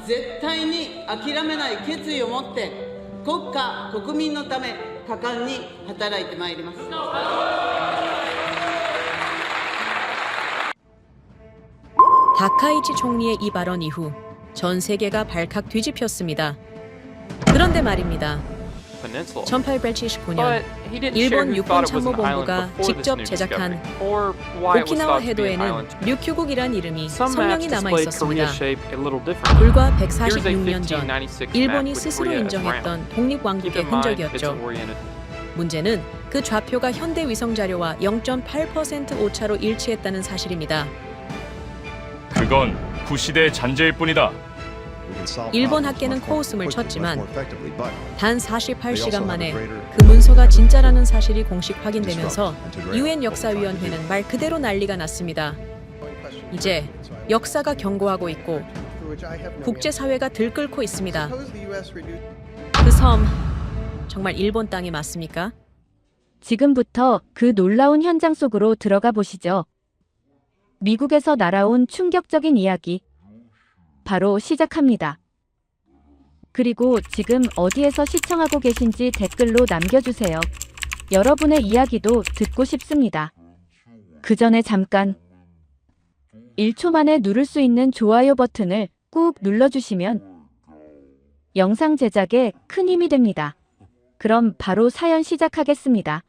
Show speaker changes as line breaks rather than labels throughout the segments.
絶対に諦めない決意を持って国家国民のため果敢に働いてまいります。
다카이치 총리의 이 발언 이후 전 세계가 발칵 뒤집혔습니다. 그런데 말입니다. 1879년 일본 육군 참모본부가 직접 제작한 오키나와 해도에는 류큐국이란 이름이 선명히 남아 있었습니다. 불과 146년 전 일본이 스스로 인정했던 독립왕국의 흔적이었죠. 문제는 그 좌표가 현대 위성 자료와 0.8% 오차로 일치했다는 사실입니다.
그건 구시대의 잔재일 뿐이다.
일본 학계는 코웃음을 쳤지만 단 48시간 만에 그 문서가 진짜라는 사실이 공식 확인되면서 유엔 역사위원회는 말 그대로 난리가 났습니다. 이제 역사가 경고하고 있고 국제사회가 들끓고 있습니다. 그 섬 정말 일본 땅이 맞습니까?
지금부터 그 놀라운 현장 속으로 들어가 보시죠. 미국에서 날아온 충격적인 이야기 바로 시작합니다. 그리고 지금 어디에서 시청하고 계신지 댓글로 남겨주세요. 여러분의 이야기도 듣고 싶습니다. 그 전에 잠깐 1초 만에 누를 수 있는 좋아요 버튼을 꾹 눌러주시면 영상 제작에 큰 힘이 됩니다. 그럼 바로 사연 시작하겠습니다.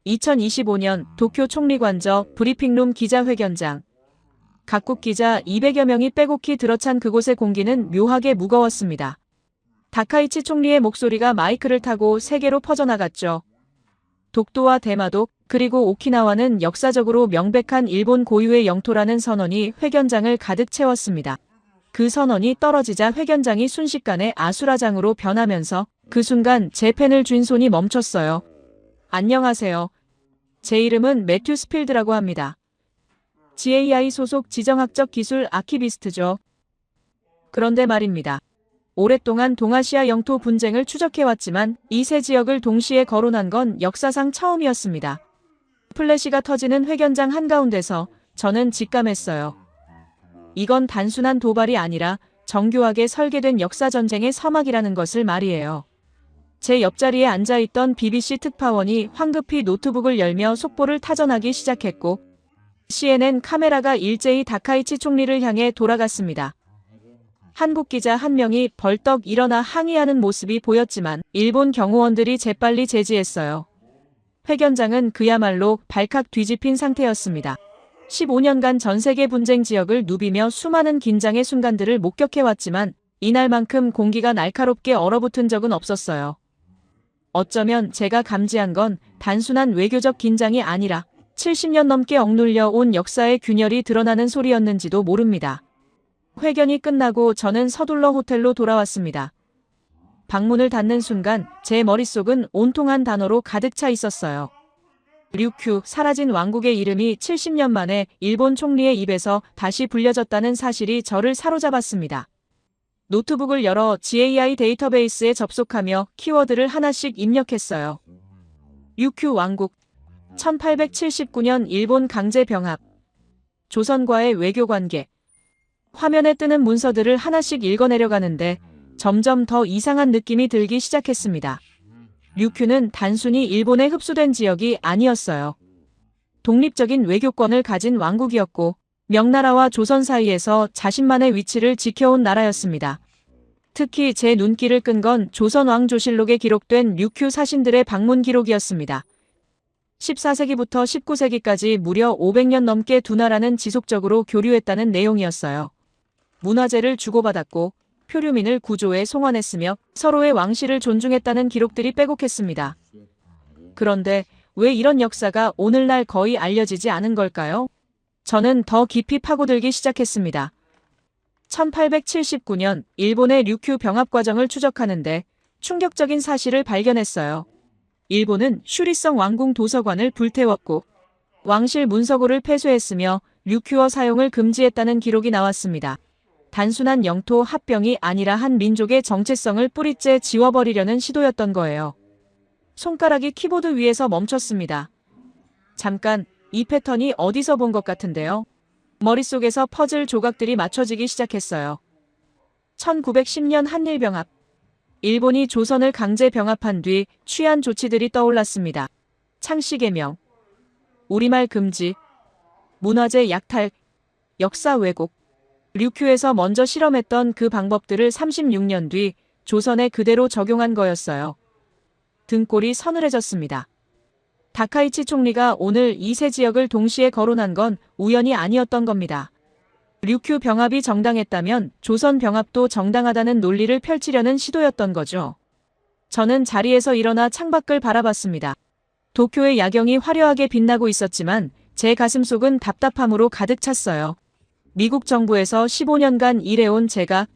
2025년 도쿄 총리관저 브리핑룸 기자회견장. 각국 기자 200여 명이 빼곡히 들어찬 그곳의 공기는 묘하게 무거웠습니다. 다카이치 총리의 목소리가 마이크를 타고 세계로 퍼져나갔죠. 독도와 대마도 그리고 오키나와는 역사적으로 명백한 일본 고유의 영토라는 선언이 회견장을 가득 채웠습니다. 그 선언이 떨어지자 회견장이 순식간에 아수라장으로 변하면서 그 순간 제 펜을 쥔 손이 멈췄어요. 안녕하세요. 제 이름은 매튜 스필드라고 합니다. GAI 소속 지정학적 기술 아키비스트죠. 그런데 말입니다. 오랫동안 동아시아 영토 분쟁을 추적해왔지만 이 세 지역을 동시에 거론한 건 역사상 처음이었습니다. 플래시가 터지는 회견장 한가운데서 저는 직감했어요. 이건 단순한 도발이 아니라 정교하게 설계된 역사전쟁의 서막이라는 것을 말이에요. 제 옆자리에 앉아있던 BBC 특파원이 황급히 노트북을 열며 속보를 타전하기 시작했고 CNN 카메라가 일제히 다카이치 총리를 향해 돌아갔습니다. 한국 기자 한 명이 벌떡 일어나 항의하는 모습이 보였지만 일본 경호원들이 재빨리 제지했어요. 회견장은 그야말로 발칵 뒤집힌 상태였습니다. 15년간 전 세계 분쟁 지역을 누비며 수많은 긴장의 순간들을 목격해왔지만 이날만큼 공기가 날카롭게 얼어붙은 적은 없었어요. 어쩌면 제가 감지한 건 단순한 외교적 긴장이 아니라 70년 넘게 억눌려 온 역사의 균열이 드러나는 소리였는지도 모릅니다. 회견이 끝나고 저는 서둘러 호텔로 돌아왔습니다. 방문을 닫는 순간 제 머릿속은 온통 한 단어로 가득 차 있었어요. 류큐, 사라진 왕국의 이름이 70년 만에 일본 총리의 입에서 다시 불려졌다는 사실이 저를 사로잡았습니다. 노트북을 열어 GAI 데이터베이스에 접속하며 키워드를 하나씩 입력했어요. 류큐 왕국, 1879년 일본 강제 병합, 조선과의 외교관계. 화면에 뜨는 문서들을 하나씩 읽어내려가는데 점점 더 이상한 느낌이 들기 시작했습니다. 류큐는 단순히 일본에 흡수된 지역이 아니었어요. 독립적인 외교권을 가진 왕국이었고 명나라와 조선 사이에서 자신만의 위치를 지켜온 나라였습니다. 특히 제 눈길을 끈 건 조선 왕조실록에 기록된 류큐 사신들의 방문 기록이었습니다. 14세기부터 19세기까지 무려 500년 넘게 두 나라는 지속적으로 교류했다는 내용이었어요. 문화재를 주고받았고 표류민을 구조에 송환했으며 서로의 왕실을 존중했다는 기록들이 빼곡했습니다. 그런데 왜 이런 역사가 오늘날 거의 알려지지 않은 걸까요? 저는 더 깊이 파고들기 시작했습니다. 1879년 일본의 류큐 병합 과정을 추적하는데 충격적인 사실을 발견했어요. 일본은 슈리성 왕궁 도서관을 불태웠고 왕실 문서고를 폐쇄했으며 류큐어 사용을 금지했다는 기록이 나왔습니다. 단순한 영토 합병이 아니라 한 민족의 정체성을 뿌리째 지워버리려는 시도였던 거예요. 손가락이 키보드 위에서 멈췄습니다. 잠깐, 이 패턴이 어디서 본 것 같은데요? 머릿속에서 퍼즐 조각들이 맞춰지기 시작했어요. 1910년 한일병합. 일본이 조선을 강제 병합한 뒤 취한 조치들이 떠올랐습니다. 창씨개명, 우리말 금지, 문화재 약탈, 역사 왜곡. 류큐에서 먼저 실험했던 그 방법들을 36년 뒤 조선에 그대로 적용한 거였어요. 등골이 서늘해졌습니다. 다카이치 총리가 오늘 이 세 지역을 동시에 거론한 건 우연이 아니었던 겁니다. 류큐 병합이 정당했다면 조선 병합도 정당하다는 논리를 펼치려는 시도였던 거죠. 저는 자리에서 일어나 창밖을 바라봤습니다. 도쿄의 야경이 화려하게 빛나고 있었지만 제 가슴속은 답답함으로 가득 찼어요. 미국 정부에서 15년간 일해온 제가,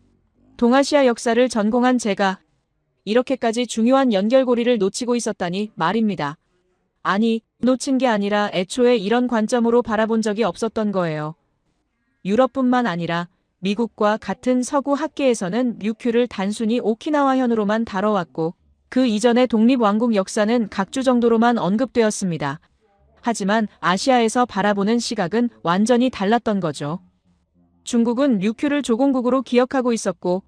동아시아 역사를 전공한 제가 이렇게까지 중요한 연결고리를 놓치고 있었다니 말입니다. 아니, 놓친 게 아니라 애초에 이런 관점으로 바라본 적이 없었던 거예요. 유럽뿐만 아니라 미국과 같은 서구 학계에서는 류큐를 단순히 오키나와현으로만 다뤄왔고 그 이전의 독립왕국 역사는 각주 정도로만 언급되었습니다. 하지만 아시아에서 바라보는 시각은 완전히 달랐던 거죠. 중국은 류큐를 조공국으로 기억하고 있었고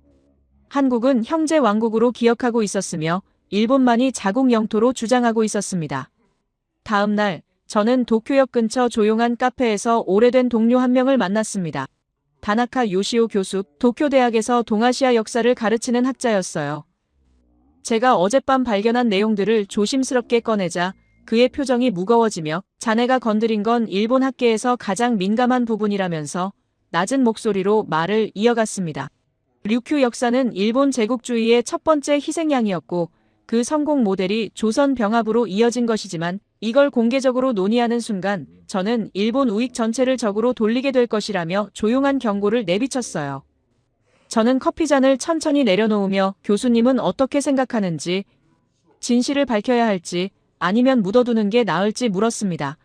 한국은 형제 왕국으로 기억하고 있었으며 일본만이 자국 영토로 주장하고 있었습니다. 다음 날 저는 도쿄역 근처 조용한 카페에서 오래된 동료 한 명을 만났습니다. 다나카 요시오 교수, 도쿄대학에서 동아시아 역사를 가르치는 학자였어요. 제가 어젯밤 발견한 내용들을 조심스럽게 꺼내자 그의 표정이 무거워지며 자네가 건드린 건 일본 학계에서 가장 민감한 부분이라면서 낮은 목소리로 말을 이어갔습니다. 류큐 역사는 일본 제국주의의 첫 번째 희생양이었고 그 성공 모델이 조선 병합으로 이어진 것이지만 이걸 공개적으로 논의하는 순간 저는 일본 우익 전체를 적으로 돌리게 될 것이라며 조용한 경고를 내비쳤어요. 저는 커피잔을 천천히 내려놓으며 교수님은 어떻게 생각하는지, 진실을 밝혀야 할지 아니면 묻어두는 게 나을지 물었습니다.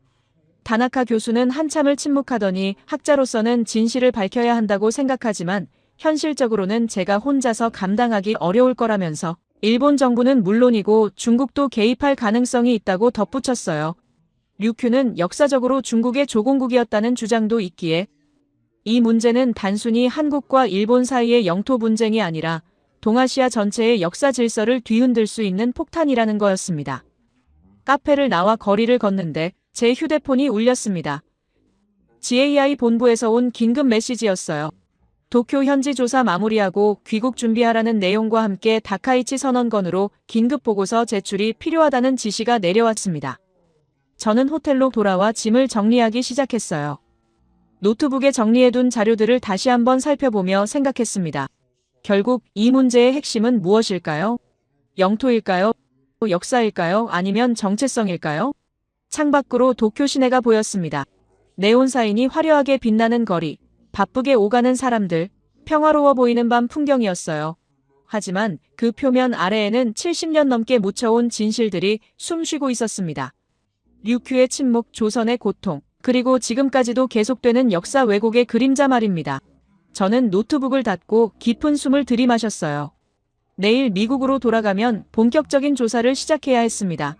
다나카 교수는 한참을 침묵하더니 학자로서는 진실을 밝혀야 한다고 생각하지만 현실적으로는 제가 혼자서 감당하기 어려울 거라면서 일본 정부는 물론이고 중국도 개입할 가능성이 있다고 덧붙였어요. 류큐는 역사적으로 중국의 조공국이었다는 주장도 있기에 이 문제는 단순히 한국과 일본 사이의 영토 분쟁이 아니라 동아시아 전체의 역사 질서를 뒤흔들 수 있는 폭탄이라는 거였습니다. 카페를 나와 거리를 걷는데 제 휴대폰이 울렸습니다. GAI 본부에서 온 긴급 메시지였어요. 도쿄 현지 조사 마무리하고 귀국 준비하라는 내용과 함께 다카이치 선언건으로 긴급 보고서 제출이 필요하다는 지시가 내려왔습니다. 저는 호텔로 돌아와 짐을 정리하기 시작했어요. 노트북에 정리해둔 자료들을 다시 한번 살펴보며 생각했습니다. 결국 이 문제의 핵심은 무엇일까요? 영토일까요? 역사일까요? 아니면 정체성일까요? 창밖으로 도쿄 시내가 보였습니다. 네온사인이 화려하게 빛나는 거리, 바쁘게 오가는 사람들, 평화로워 보이는 밤 풍경이었어요. 하지만 그 표면 아래에는 70년 넘게 묻혀온 진실들이 숨쉬고 있었습니다. 류큐의 침묵, 조선의 고통, 그리고 지금까지도 계속되는 역사 왜곡의 그림자 말입니다. 저는 노트북을 닫고 깊은 숨을 들이마셨어요. 내일 미국으로 돌아가면 본격적인 조사를 시작해야 했습니다.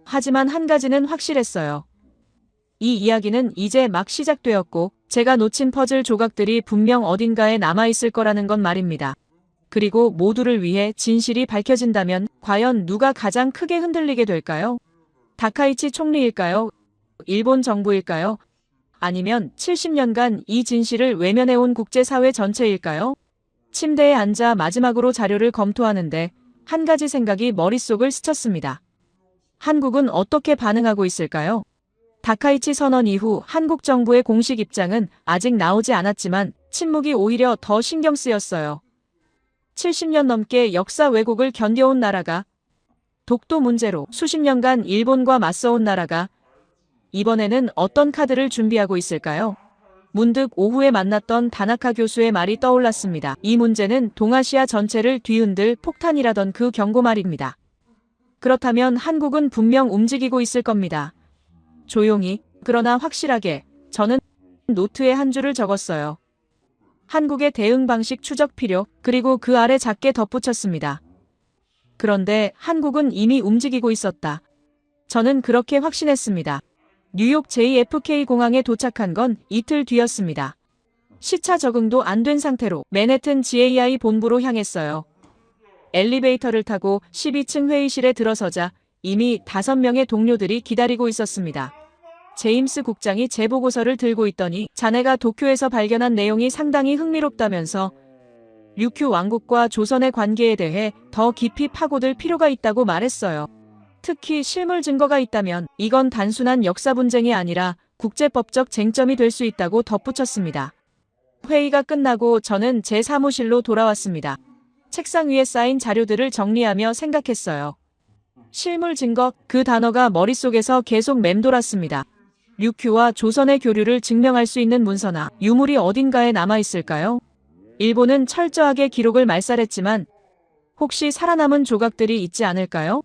하지만 한 가지는 확실했어요. 이 이야기는 이제 막 시작되었고 제가 놓친 퍼즐 조각들이 분명 어딘가에 남아있을 거라는 건 말입니다. 그리고 모두를 위해 진실이 밝혀진다면 과연 누가 가장 크게 흔들리게 될까요? 다카이치 총리일까요? 일본 정부일까요? 아니면 70년간 이 진실을 외면해온 국제사회 전체일까요? 침대에 앉아 마지막으로 자료를 검토하는데 한 가지 생각이 머릿속을 스쳤습니다. 한국은 어떻게 반응하고 있을까요? 다카이치 선언 이후 한국 정부의 공식 입장은 아직 나오지 않았지만 침묵이 오히려 더 신경 쓰였어요. 70년 넘게 역사 왜곡을 견뎌온 나라가, 독도 문제로 수십 년간 일본과 맞서온 나라가 이번에는 어떤 카드를 준비하고 있을까요? 문득 오후에 만났던 다나카 교수의 말이 떠올랐습니다. 이 문제는 동아시아 전체를 뒤흔들 폭탄이라던 그 경고 말입니다. 그렇다면 한국은 분명 움직이고 있을 겁니다. 조용히, 그러나 확실하게 저는 노트에 한 줄을 적었어요. 한국의 대응 방식 추적 필요, 그리고 그 아래 작게 덧붙였습니다. 그런데 한국은 이미 움직이고 있었다. 저는 그렇게 확신했습니다. 뉴욕 JFK 공항에 도착한 건 이틀 뒤였습니다. 시차 적응도 안 된 상태로 맨해튼 GAI 본부로 향했어요. 엘리베이터를 타고 12층 회의실에 들어서자 이미 5명의 동료들이 기다리고 있었습니다. 제임스 국장이 제보고서를 들고 있더니 자네가 도쿄에서 발견한 내용이 상당히 흥미롭다면서 류큐 왕국과 조선의 관계에 대해 더 깊이 파고들 필요가 있다고 말했어요. 특히 실물 증거가 있다면 이건 단순한 역사 분쟁이 아니라 국제법적 쟁점이 될 수 있다고 덧붙였습니다. 회의가 끝나고 저는 제 사무실로 돌아왔습니다. 책상 위에 쌓인 자료들을 정리하며 생각했어요. 실물 증거, 그 단어가 머릿속에서 계속 맴돌았습니다. 류큐와 조선의 교류를 증명할 수 있는 문서나 유물이 어딘가에 남아있을까요? 일본은 철저하게 기록을 말살했지만 혹시 살아남은 조각들이 있지 않을까요?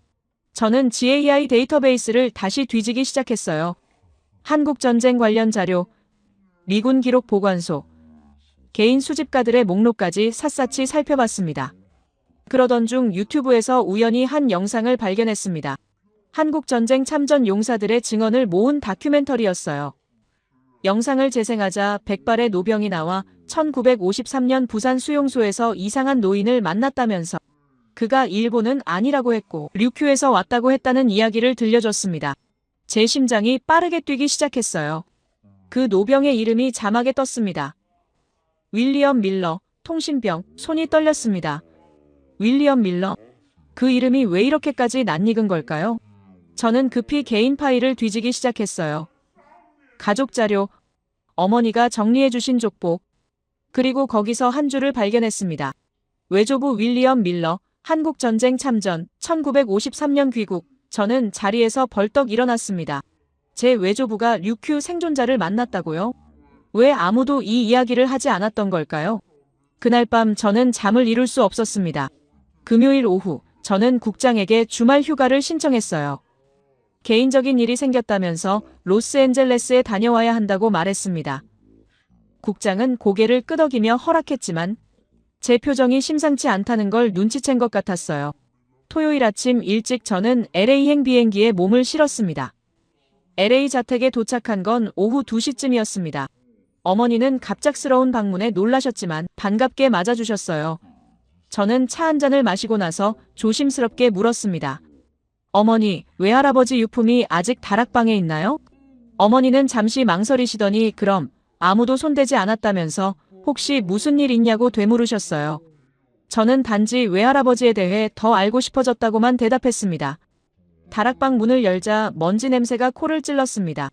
저는 GAI 데이터베이스를 다시 뒤지기 시작했어요. 한국전쟁 관련 자료, 미군 기록 보관소, 개인 수집가들의 목록까지 샅샅이 살펴봤습니다. 그러던 중 유튜브에서 우연히 한 영상을 발견했습니다. 한국전쟁 참전 용사들의 증언을 모은 다큐멘터리였어요. 영상을 재생하자 백발의 노병이 나와 1953년 부산 수용소에서 이상한 노인을 만났다면서 그가 일본은 아니라고 했고 류큐에서 왔다고 했다는 이야기를 들려줬습니다. 제 심장이 빠르게 뛰기 시작했어요. 그 노병의 이름이 자막에 떴습니다. 윌리엄 밀러, 통신병, 손이 떨렸습니다. 윌리엄 밀러? 그 이름이 왜 이렇게까지 낯익은 걸까요? 저는 급히 개인 파일을 뒤지기 시작했어요. 가족 자료, 어머니가 정리해주신 족보, 그리고 거기서 한 줄을 발견했습니다. 외조부 윌리엄 밀러, 한국전쟁 참전, 1953년 귀국. 저는 자리에서 벌떡 일어났습니다. 제 외조부가 류큐 생존자를 만났다고요? 왜 아무도 이 이야기를 하지 않았던 걸까요? 그날 밤 저는 잠을 이룰 수 없었습니다. 금요일 오후, 저는 국장에게 주말 휴가를 신청했어요. 개인적인 일이 생겼다면서 로스앤젤레스에 다녀와야 한다고 말했습니다. 국장은 고개를 끄덕이며 허락했지만 제 표정이 심상치 않다는 걸 눈치챈 것 같았어요. 토요일 아침 일찍 저는 LA행 비행기에 몸을 실었습니다. LA 자택에 도착한 건 오후 2시쯤이었습니다. 어머니는 갑작스러운 방문에 놀라셨지만 반갑게 맞아주셨어요. 저는 차 한 잔을 마시고 나서 조심스럽게 물었습니다. 어머니, 외할아버지 유품이 아직 다락방에 있나요? 어머니는 잠시 망설이시더니 그럼 아무도 손대지 않았다면서 혹시 무슨 일 있냐고 되물으셨어요. 저는 단지 외할아버지에 대해 더 알고 싶어졌다고만 대답했습니다. 다락방 문을 열자 먼지 냄새가 코를 찔렀습니다.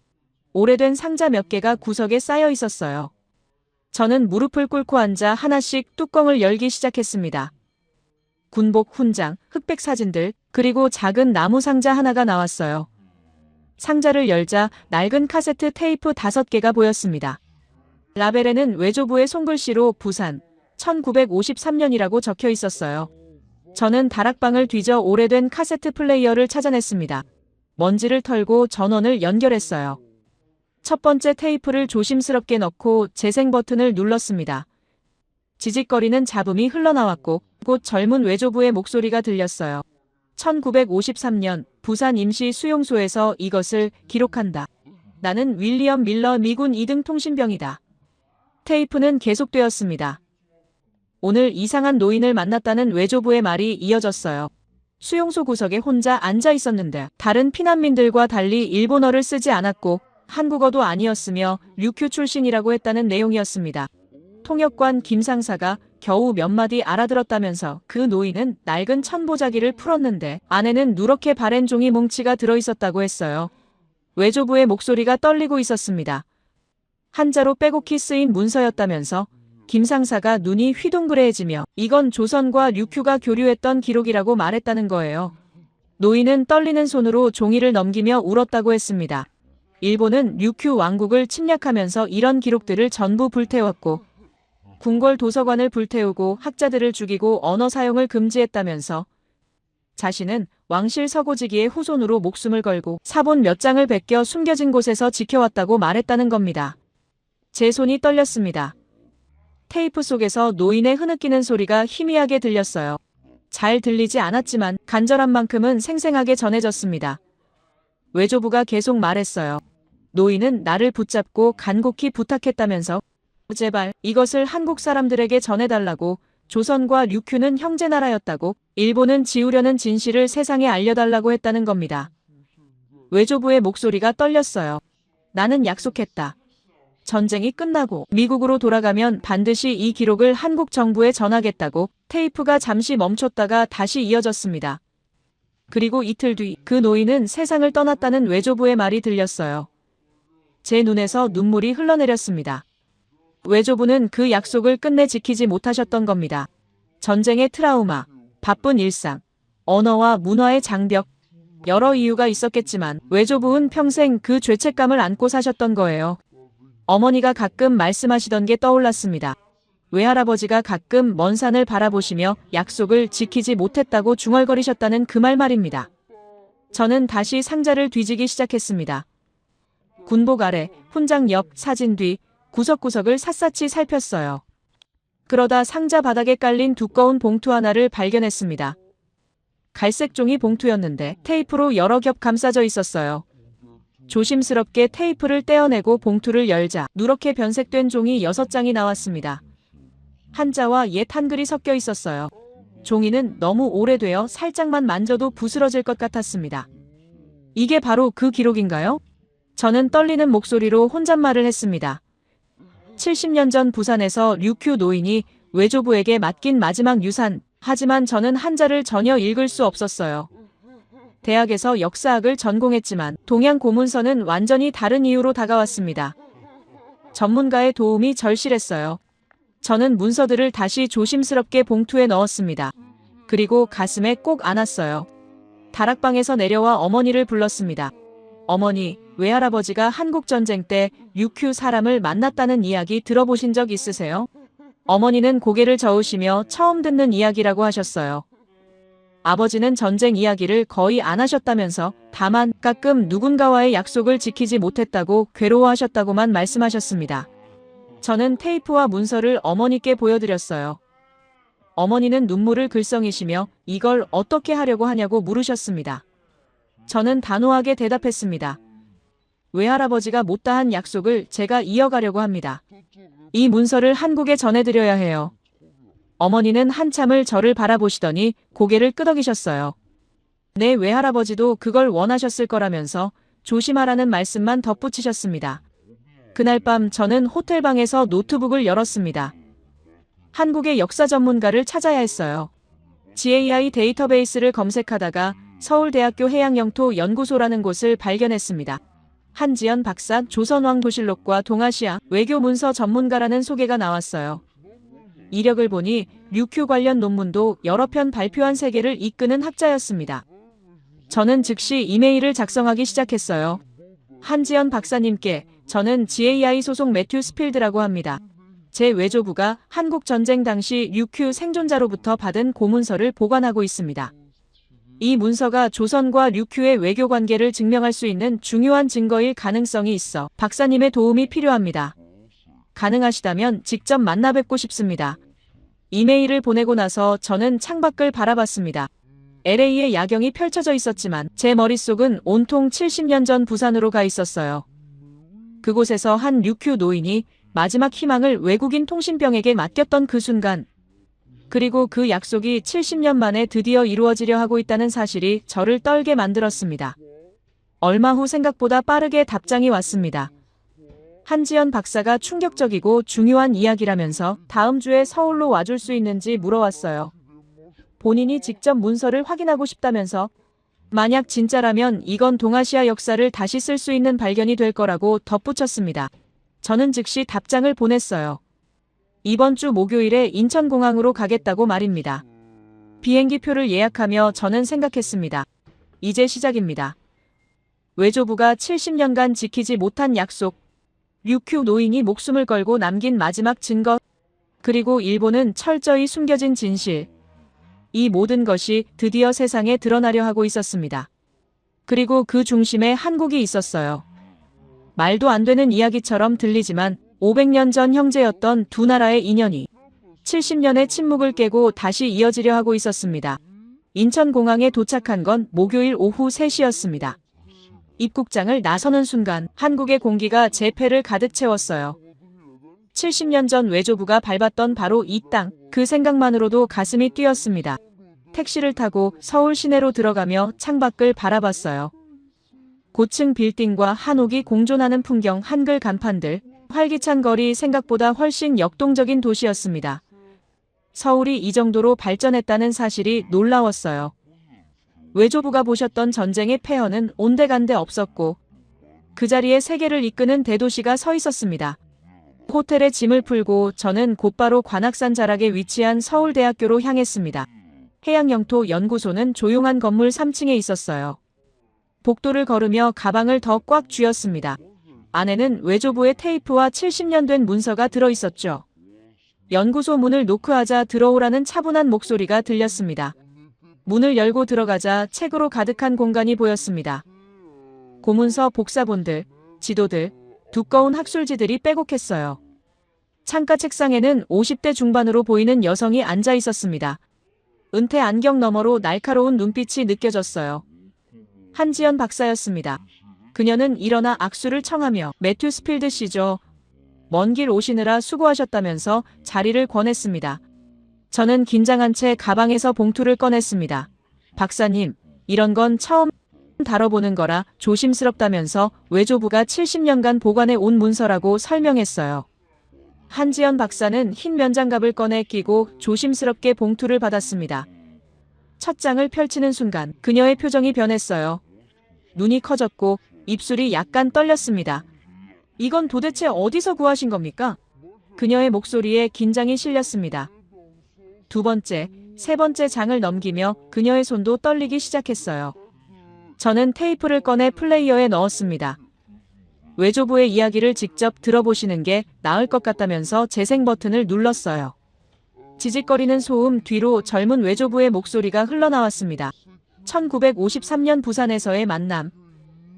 오래된 상자 몇 개가 구석에 쌓여 있었어요. 저는 무릎을 꿇고 앉아 하나씩 뚜껑을 열기 시작했습니다. 군복 훈장, 흑백 사진들, 그리고 작은 나무 상자 하나가 나왔어요. 상자를 열자 낡은 카세트 테이프 5개가 보였습니다. 라벨에는 외조부의 손글씨로 부산, 1953년이라고 적혀 있었어요. 저는 다락방을 뒤져 오래된 카세트 플레이어를 찾아냈습니다. 먼지를 털고 전원을 연결했어요. 첫 번째 테이프를 조심스럽게 넣고 재생 버튼을 눌렀습니다. 지직거리는 잡음이 흘러나왔고 곧 젊은 외조부의 목소리가 들렸어요. 1953년 부산 임시 수용소에서 이것을 기록한다. 나는 윌리엄 밀러 미군 2등 통신병이다. 테이프는 계속되었습니다. 오늘 이상한 노인을 만났다는 외조부의 말이 이어졌어요. 수용소 구석에 혼자 앉아 있었는데 다른 피난민들과 달리 일본어를 쓰지 않았고 한국어도 아니었으며 류큐 출신이라고 했다는 내용이었습니다. 통역관 김 상사가 겨우 몇 마디 알아들었다면서 그 노인은 낡은 천보자기를 풀었는데 안에는 누렇게 바랜 종이 뭉치가 들어있었다고 했어요. 외조부의 목소리가 떨리고 있었습니다. 한자로 빼곡히 쓰인 문서였다면서 김 상사가 눈이 휘둥그레해지며 이건 조선과 류큐가 교류했던 기록이라고 말했다는 거예요. 노인은 떨리는 손으로 종이를 넘기며 울었다고 했습니다. 일본은 류큐 왕국을 침략하면서 이런 기록들을 전부 불태웠고 궁궐 도서관을 불태우고 학자들을 죽이고 언어 사용을 금지했다면서 자신은 왕실 서고지기의 후손으로 목숨을 걸고 사본 몇 장을 베껴 숨겨진 곳에서 지켜왔다고 말했다는 겁니다. 제 손이 떨렸습니다. 테이프 속에서 노인의 흐느끼는 소리가 희미하게 들렸어요. 잘 들리지 않았지만 간절한 만큼은 생생하게 전해졌습니다. 외조부가 계속 말했어요. 노인은 나를 붙잡고 간곡히 부탁했다면서 제발 이것을 한국 사람들에게 전해달라고. 조선과 류큐는 형제나라였다고. 일본은 지우려는 진실을 세상에 알려달라고 했다는 겁니다. 외조부의 목소리가 떨렸어요. 나는 약속했다. 전쟁이 끝나고 미국으로 돌아가면 반드시 이 기록을 한국 정부에 전하겠다고. 테이프가 잠시 멈췄다가 다시 이어졌습니다. 그리고 이틀 뒤 그 노인은 세상을 떠났다는 외조부의 말이 들렸어요. 제 눈에서 눈물이 흘러내렸습니다. 외조부는 그 약속을 끝내 지키지 못하셨던 겁니다. 전쟁의 트라우마, 바쁜 일상, 언어와 문화의 장벽, 여러 이유가 있었겠지만 외조부는 평생 그 죄책감을 안고 사셨던 거예요. 어머니가 가끔 말씀하시던 게 떠올랐습니다. 외할아버지가 가끔 먼 산을 바라보시며 약속을 지키지 못했다고 중얼거리셨다는 그 말입니다. 저는 다시 상자를 뒤지기 시작했습니다. 군복 아래, 훈장 옆, 사진 뒤, 구석구석을 샅샅이 살폈어요. 그러다 상자 바닥에 깔린 두꺼운 봉투 하나를 발견했습니다. 갈색 종이 봉투였는데 테이프로 여러 겹 감싸져 있었어요. 조심스럽게 테이프를 떼어내고 봉투를 열자 누렇게 변색된 종이 6장이 나왔습니다. 한자와 옛 한글이 섞여 있었어요. 종이는 너무 오래되어 살짝만 만져도 부스러질 것 같았습니다. 이게 바로 그 기록인가요? 저는 떨리는 목소리로 혼잣말을 했습니다. 70년 전 부산에서 류큐 노인이 외조부에게 맡긴 마지막 유산. 하지만 저는 한자를 전혀 읽을 수 없었어요. 대학에서 역사학을 전공했지만 동양 고문서는 완전히 다른 이유로 다가왔습니다. 전문가의 도움이 절실했어요. 저는 문서들을 다시 조심스럽게 봉투에 넣었습니다. 그리고 가슴에 꼭 안았어요. 다락방에서 내려와 어머니를 불렀습니다. 어머니, 외할아버지가 한국전쟁 때 류큐 사람을 만났다는 이야기 들어보신 적 있으세요? 어머니는 고개를 저으시며 처음 듣는 이야기라고 하셨어요. 아버지는 전쟁 이야기를 거의 안 하셨다면서 다만 가끔 누군가와의 약속을 지키지 못했다고 괴로워하셨다고만 말씀하셨습니다. 저는 테이프와 문서를 어머니께 보여드렸어요. 어머니는 눈물을 글썽이시며 이걸 어떻게 하려고 하냐고 물으셨습니다. 저는 단호하게 대답했습니다. 외할아버지가 못다한 약속을 제가 이어가려고 합니다. 이 문서를 한국에 전해드려야 해요. 어머니는 한참을 저를 바라보시더니 고개를 끄덕이셨어요. 내 외할아버지도 그걸 원하셨을 거라면서 조심하라는 말씀만 덧붙이셨습니다. 그날 밤 저는 호텔방에서 노트북을 열었습니다. 한국의 역사 전문가를 찾아야 했어요. GAI 데이터베이스를 검색하다가 서울대학교 해양영토연구소라는 곳을 발견했습니다. 한지연 박사 조선왕조실록과 동아시아 외교 문서 전문가라는 소개가 나왔어요. 이력을 보니 류큐 관련 논문도 여러 편 발표한 세계를 이끄는 학자였습니다. 저는 즉시 이메일을 작성하기 시작했어요. 한지연 박사님께 저는 GAI 소속 매튜 스필드라고 합니다. 제 외조부가 한국 전쟁 당시 류큐 생존자로부터 받은 고문서를 보관하고 있습니다. 이 문서가 조선과 류큐의 외교 관계를 증명할 수 있는 중요한 증거일 가능성이 있어 박사님의 도움이 필요합니다. 가능하시다면 직접 만나 뵙고 싶습니다. 이메일을 보내고 나서 저는 창밖을 바라봤습니다. LA의 야경이 펼쳐져 있었지만 제 머릿속은 온통 70년 전 부산으로 가 있었어요. 그곳에서 한 류큐 노인이 마지막 희망을 외국인 통신병에게 맡겼던 그 순간, 그리고 그 약속이 70년 만에 드디어 이루어지려 하고 있다는 사실이 저를 떨게 만들었습니다. 얼마 후 생각보다 빠르게 답장이 왔습니다. 한지연 박사가 충격적이고 중요한 이야기라면서 다음 주에 서울로 와줄 수 있는지 물어왔어요. 본인이 직접 문서를 확인하고 싶다면서 만약 진짜라면 이건 동아시아 역사를 다시 쓸 수 있는 발견이 될 거라고 덧붙였습니다. 저는 즉시 답장을 보냈어요. 이번 주 목요일에 인천공항으로 가겠다고 말입니다. 비행기 표를 예약하며 저는 생각했습니다. 이제 시작입니다. 외조부가 70년간 지키지 못한 약속, 류큐 노인이 목숨을 걸고 남긴 마지막 증거, 그리고 일본은 철저히 숨겨진 진실. 이 모든 것이 드디어 세상에 드러나려 하고 있었습니다. 그리고 그 중심에 한국이 있었어요. 말도 안 되는 이야기처럼 들리지만 500년 전 형제였던 두 나라의 인연이 70년의 침묵을 깨고 다시 이어지려 하고 있었습니다. 인천공항에 도착한 건 목요일 오후 3시였습니다. 입국장을 나서는 순간 한국의 공기가 제 폐를 가득 채웠어요. 70년 전 외조부가 밟았던 바로 이 땅, 그 생각만으로도 가슴이 뛰었습니다. 택시를 타고 서울 시내로 들어가며 창밖을 바라봤어요. 고층 빌딩과 한옥이 공존하는 풍경, 한글 간판들, 활기찬 거리, 생각보다 훨씬 역동적인 도시였습니다. 서울이 이 정도로 발전했다는 사실이 놀라웠어요. 외조부가 보셨던 전쟁의 폐허는 온데간데 없었고 그 자리에 세계를 이끄는 대도시가 서 있었습니다. 호텔에 짐을 풀고 저는 곧바로 관악산 자락에 위치한 서울대학교로 향했습니다. 해양영토연구소는 조용한 건물 3층에 있었어요. 복도를 걸으며 가방을 더 꽉 쥐었습니다. 안에는 외조부의 테이프와 70년 된 문서가 들어있었죠. 연구소 문을 노크하자 들어오라는 차분한 목소리가 들렸습니다. 문을 열고 들어가자 책으로 가득한 공간이 보였습니다. 고문서, 복사본들, 지도들, 두꺼운 학술지들이 빼곡했어요. 창가 책상에는 50대 중반으로 보이는 여성이 앉아 있었습니다. 은퇴 안경 너머로 날카로운 눈빛이 느껴졌어요. 한지연 박사였습니다. 그녀는 일어나 악수를 청하며 매튜 스필드 씨죠. 먼 길 오시느라 수고하셨다면서 자리를 권했습니다. 저는 긴장한 채 가방에서 봉투를 꺼냈습니다. 박사님, 이런 건 처음 다뤄보는 거라 조심스럽다면서 외조부가 70년간 보관해 온 문서라고 설명했어요. 한지연 박사는 흰 면장갑을 꺼내 끼고 조심스럽게 봉투를 받았습니다. 첫 장을 펼치는 순간 그녀의 표정이 변했어요. 눈이 커졌고 입술이 약간 떨렸습니다. 이건 도대체 어디서 구하신 겁니까? 그녀의 목소리에 긴장이 실렸습니다. 두 번째, 세 번째 장을 넘기며 그녀의 손도 떨리기 시작했어요. 저는 테이프를 꺼내 플레이어에 넣었습니다. 외조부의 이야기를 직접 들어보시는 게 나을 것 같다면서 재생 버튼을 눌렀어요. 지직거리는 소음 뒤로 젊은 외조부의 목소리가 흘러나왔습니다. 1953년 부산에서의 만남,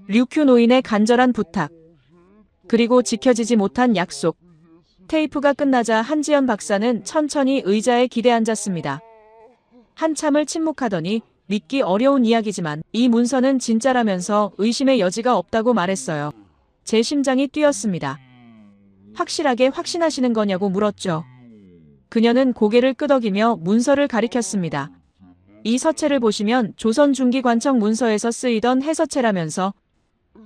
류큐 노인의 간절한 부탁, 그리고 지켜지지 못한 약속. 테이프가 끝나자 한지연 박사는 천천히 의자에 기대앉았습니다. 한참을 침묵하더니 믿기 어려운 이야기지만 이 문서는 진짜라면서 의심의 여지가 없다고 말했어요. 제 심장이 뛰었습니다. 확실하게 확신하시는 거냐고 물었죠. 그녀는 고개를 끄덕이며 문서를 가리켰습니다. 이 서체를 보시면 조선 중기 관청 문서에서 쓰이던 해서체라면서,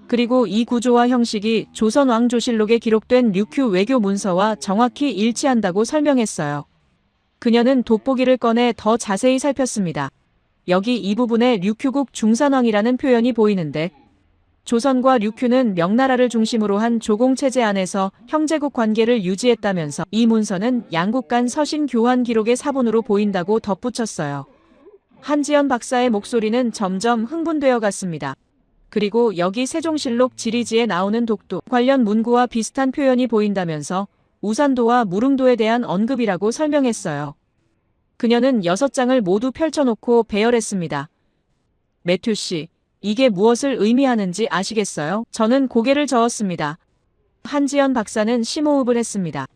그리고 이 구조와 형식이 조선 왕조실록에 기록된 류큐 외교 문서와 정확히 일치한다고 설명했어요. 그녀는 돋보기를 꺼내 더 자세히 살폈습니다. 여기 이 부분에 류큐국 중산왕이라는 표현이 보이는데 조선과 류큐는 명나라를 중심으로 한 조공체제 안에서 형제국 관계를 유지했다면서 이 문서는 양국 간 서신 교환 기록의 사본으로 보인다고 덧붙였어요. 한지연 박사의 목소리는 점점 흥분되어 갔습니다. 그리고 여기 세종실록 지리지에 나오는 독도 관련 문구와 비슷한 표현이 보인다면서 우산도와 무릉도에 대한 언급이라고 설명했어요. 그녀는 6장을 모두 펼쳐놓고 배열했습니다. 매튜 씨, 이게 무엇을 의미하는지 아시겠어요? 저는 고개를 저었습니다. 한지연 박사는 심호흡을 했습니다.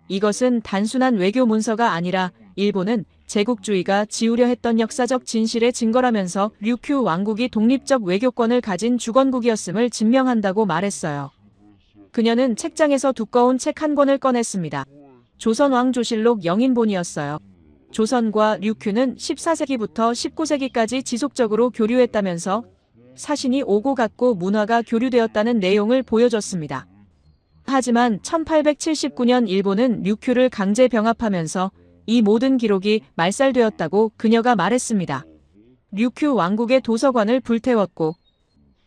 이것은 단순한 외교 문서가 아니라 일본은 제국주의가 지우려 했던 역사적 진실의 증거라면서 류큐 왕국이 독립적 외교권을 가진 주권국이었음을 증명한다고 말했어요. 그녀는 책장에서 두꺼운 책 한 권을 꺼냈습니다. 조선왕조실록 영인본이었어요. 조선과 류큐는 14세기부터 19세기까지 지속적으로 교류했다면서 사신이 오고 갔고 문화가 교류되었다는 내용을 보여줬습니다. 하지만 1879년 일본은 류큐를 강제 병합하면서 이 모든 기록이 말살되었다고 그녀가 말했습니다. 류큐 왕국의 도서관을 불태웠고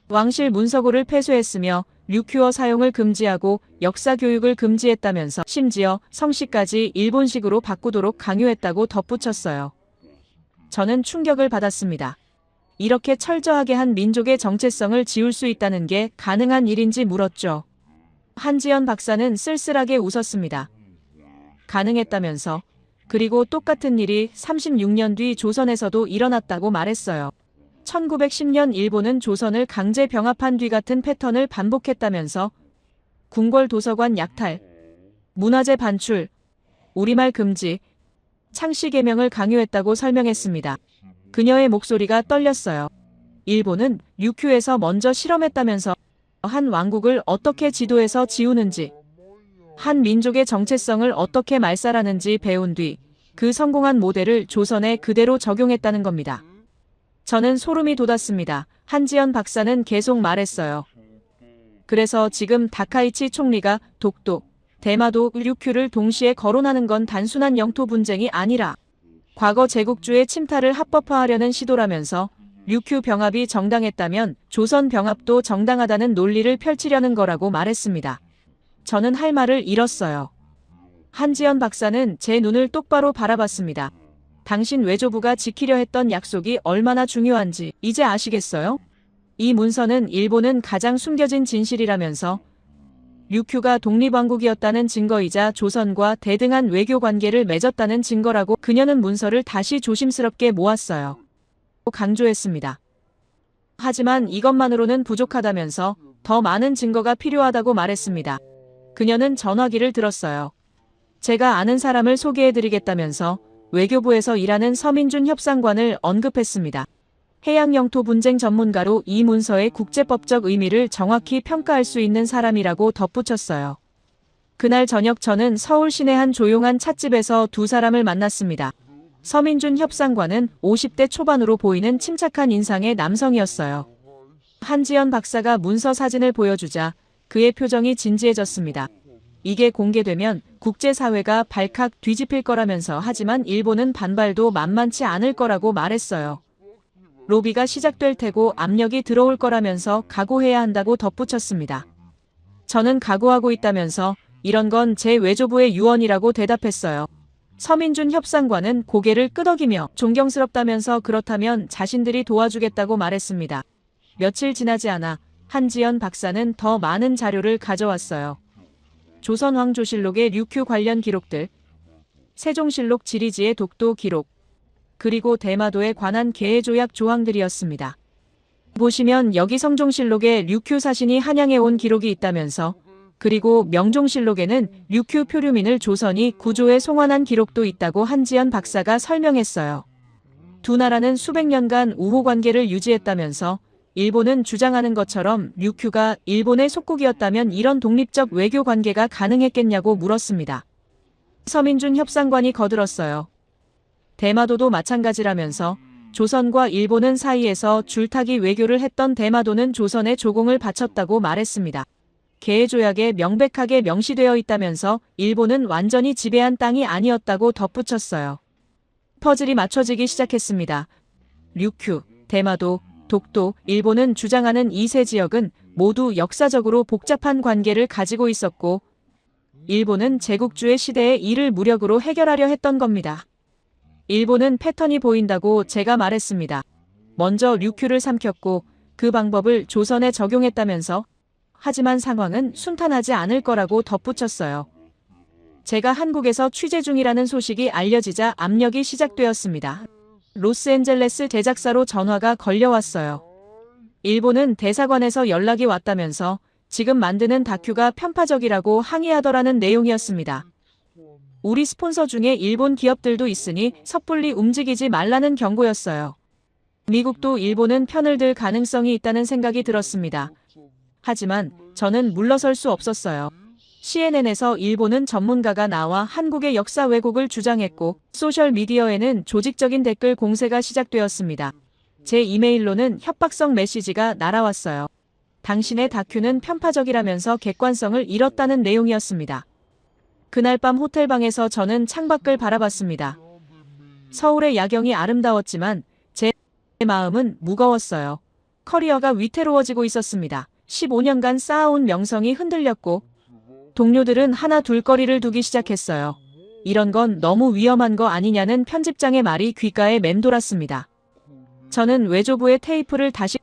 왕실 문서고를 폐쇄했으며 류큐어 사용을 금지하고 역사 교육을 금지했다면서 심지어 성씨까지 일본식으로 바꾸도록 강요했다고 덧붙였어요. 저는 충격을 받았습니다. 이렇게 철저하게 한 민족의 정체성을 지울 수 있다는 게 가능한 일인지 물었죠. 한지연 박사는 쓸쓸하게 웃었습니다. 가능했다면서, 그리고 똑같은 일이 36년 뒤 조선에서도 일어났다고 말했어요. 1910년 일본은 조선을 강제 병합한 뒤 같은 패턴을 반복했다면서 궁궐 도서관 약탈, 문화재 반출, 우리말 금지, 창씨 개명을 강요했다고 설명했습니다. 그녀의 목소리가 떨렸어요. 일본은 류큐에서 먼저 실험했다면서 한 왕국을 어떻게 지도에서 지우는지, 한 민족의 정체성을 어떻게 말살하는지 배운 뒤 그 성공한 모델을 조선에 그대로 적용했다는 겁니다. 저는 소름이 돋았습니다. 한지연 박사는 계속 말했어요. 그래서 지금 다카이치 총리가 독도, 대마도, 류큐를 동시에 거론하는 건 단순한 영토 분쟁이 아니라 과거 제국주의 침탈을 합법화하려는 시도라면서 류큐 병합이 정당했다면 조선 병합도 정당하다는 논리를 펼치려는 거라고 말했습니다. 저는 할 말을 잃었어요. 한지연 박사는 제 눈을 똑바로 바라봤습니다. 당신 외조부가 지키려 했던 약속이 얼마나 중요한지 이제 아시겠어요? 이 문서는 일본은 가장 숨겨진 진실이라면서 류큐가 독립왕국이었다는 증거이자 조선과 대등한 외교 관계를 맺었다는 증거라고 그녀는 문서를 다시 조심스럽게 모았어요. 강조했습니다. 하지만 이것만으로는 부족하다면서 더 많은 증거가 필요하다고 말했습니다. 그녀는 전화기를 들었어요. 제가 아는 사람을 소개해드리겠다면서 외교부에서 일하는 서민준 협상관을 언급했습니다. 해양영토 분쟁 전문가로 이 문서의 국제법적 의미를 정확히 평가할 수 있는 사람이라고 덧붙였어요. 그날 저녁 저는 서울 시내 한 조용한 찻집에서 두 사람을 만났습니다. 서민준 협상관은 50대 초반으로 보이는 침착한 인상의 남성이었어요. 한지연 박사가 문서 사진을 보여주자 그의 표정이 진지해졌습니다. 이게 공개되면 국제사회가 발칵 뒤집힐 거라면서 하지만 일본은 반발도 만만치 않을 거라고 말했어요. 로비가 시작될 테고 압력이 들어올 거라면서 각오해야 한다고 덧붙였습니다. 저는 각오하고 있다면서 이런 건 제 외조부의 유언이라고 대답했어요. 서민준 협상관은 고개를 끄덕이며 존경스럽다면서 그렇다면 자신들이 도와주겠다고 말했습니다. 며칠 지나지 않아 한지연 박사는 더 많은 자료를 가져왔어요. 조선왕조실록의 류큐 관련 기록들, 세종실록 지리지의 독도 기록, 그리고 대마도에 관한 계획조약 조항들이었습니다. 보시면 여기 성종실록에 류큐 사신이 한양에 온 기록이 있다면서 그리고 명종실록에는 류큐 표류민을 조선이 구조에 송환한 기록도 있다고 한지연 박사가 설명했어요. 두 나라는 수백 년간 우호관계를 유지했다면서 일본은 주장하는 것처럼 류큐가 일본의 속국이었다면 이런 독립적 외교 관계가 가능했겠냐고 물었습니다. 서민준 협상관이 거들었어요. 대마도도 마찬가지라면서 조선과 일본은 사이에서 줄타기 외교를 했던 대마도는 조선에 조공을 바쳤다고 말했습니다. 계획조약에 명백하게 명시되어 있다면서 일본은 완전히 지배한 땅이 아니었다고 덧붙였어요. 퍼즐이 맞춰지기 시작했습니다. 류큐, 대마도, 독도, 일본은 주장하는 이 세 지역은 모두 역사적으로 복잡한 관계를 가지고 있었고 일본은 제국주의 시대에 이를 무력으로 해결하려 했던 겁니다. 일본은 패턴이 보인다고 제가 말했습니다. 먼저 류큐를 삼켰고 그 방법을 조선에 적용했다면서 하지만 상황은 순탄하지 않을 거라고 덧붙였어요. 제가 한국에서 취재 중이라는 소식이 알려지자 압력이 시작되었습니다. 로스앤젤레스 제작사로 전화가 걸려왔어요. 일본은 대사관에서 연락이 왔다면서 지금 만드는 다큐가 편파적이라고 항의하더라는 내용이었습니다. 우리 스폰서 중에 일본 기업들도 있으니 섣불리 움직이지 말라는 경고였어요. 미국도 일본은 편을 들 가능성이 있다는 생각이 들었습니다. 하지만 저는 물러설 수 없었어요. CNN에서 일본은 전문가가 나와 한국의 역사 왜곡을 주장했고 소셜미디어에는 조직적인 댓글 공세가 시작되었습니다. 제 이메일로는 협박성 메시지가 날아왔어요. 당신의 다큐는 편파적이라면서 객관성을 잃었다는 내용이었습니다. 그날 밤 호텔방에서 저는 창밖을 바라봤습니다. 서울의 야경이 아름다웠지만 제 마음은 무거웠어요. 커리어가 위태로워지고 있었습니다. 15년간 쌓아온 명성이 흔들렸고 동료들은 하나 둘 거리를 두기 시작했어요. 이런 건 너무 위험한 거 아니냐는 편집장의 말이 귓가에 맴돌았습니다. 저는 외조부의 테이프를 다시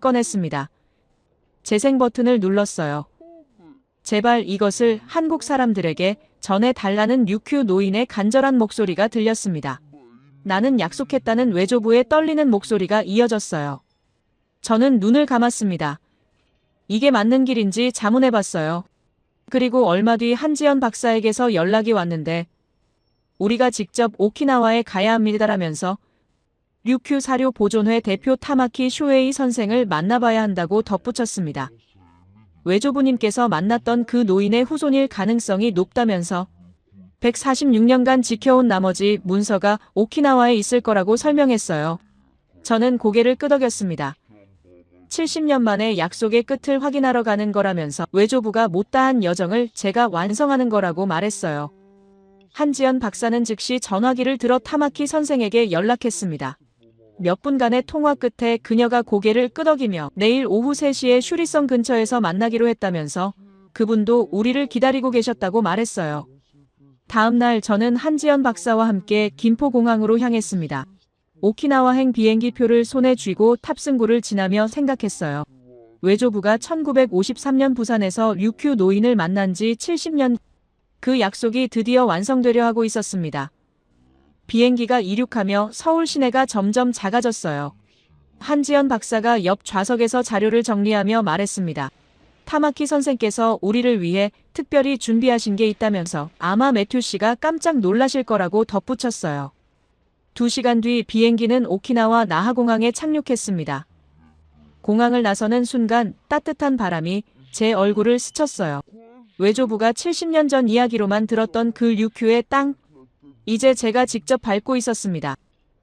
꺼냈습니다. 재생 버튼을 눌렀어요. 제발 이것을 한국 사람들에게 전해달라는 류큐 노인의 간절한 목소리가 들렸습니다. 나는 약속했다는 외조부의 떨리는 목소리가 이어졌어요. 저는 눈을 감았습니다. 이게 맞는 길인지 자문해봤어요. 그리고 얼마 뒤 한지연 박사에게서 연락이 왔는데 우리가 직접 오키나와에 가야 합니다라면서 류큐 사료 보존회 대표 타마키 쇼에이 선생을 만나봐야 한다고 덧붙였습니다. 외조부님께서 만났던 그 노인의 후손일 가능성이 높다면서 146년간 지켜온 나머지 문서가 오키나와에 있을 거라고 설명했어요. 저는 고개를 끄덕였습니다. 70년 만에 약속의 끝을 확인하러 가는 거라면서 외조부가 못다한 여정을 제가 완성하는 거라고 말했어요. 한지연 박사는 즉시 전화기를 들어 타마키 선생에게 연락했습니다. 몇 분간의 통화 끝에 그녀가 고개를 끄덕이며 내일 오후 3시에 슈리성 근처에서 만나기로 했다면서 그분도 우리를 기다리고 계셨다고 말했어요. 다음 날 저는 한지연 박사와 함께 김포공항으로 향했습니다. 오키나와행 비행기 표를 손에 쥐고 탑승구를 지나며 생각했어요. 외조부가 1953년 부산에서 류큐 노인을 만난 지 70년, 그 약속이 드디어 완성되려 하고 있었습니다. 비행기가 이륙하며 서울 시내가 점점 작아졌어요. 한지연 박사가 옆 좌석에서 자료를 정리하며 말했습니다. 타마키 선생께서 우리를 위해 특별히 준비하신 게 있다면서 아마 매튜 씨가 깜짝 놀라실 거라고 덧붙였어요. 2시간 뒤 비행기는 오키나와 나하공항에 착륙했습니다. 공항을 나서는 순간 따뜻한 바람이 제 얼굴을 스쳤어요. 외조부가 70년 전 이야기로만 들었던 그 류큐의 땅, 이제 제가 직접 밟고 있었습니다.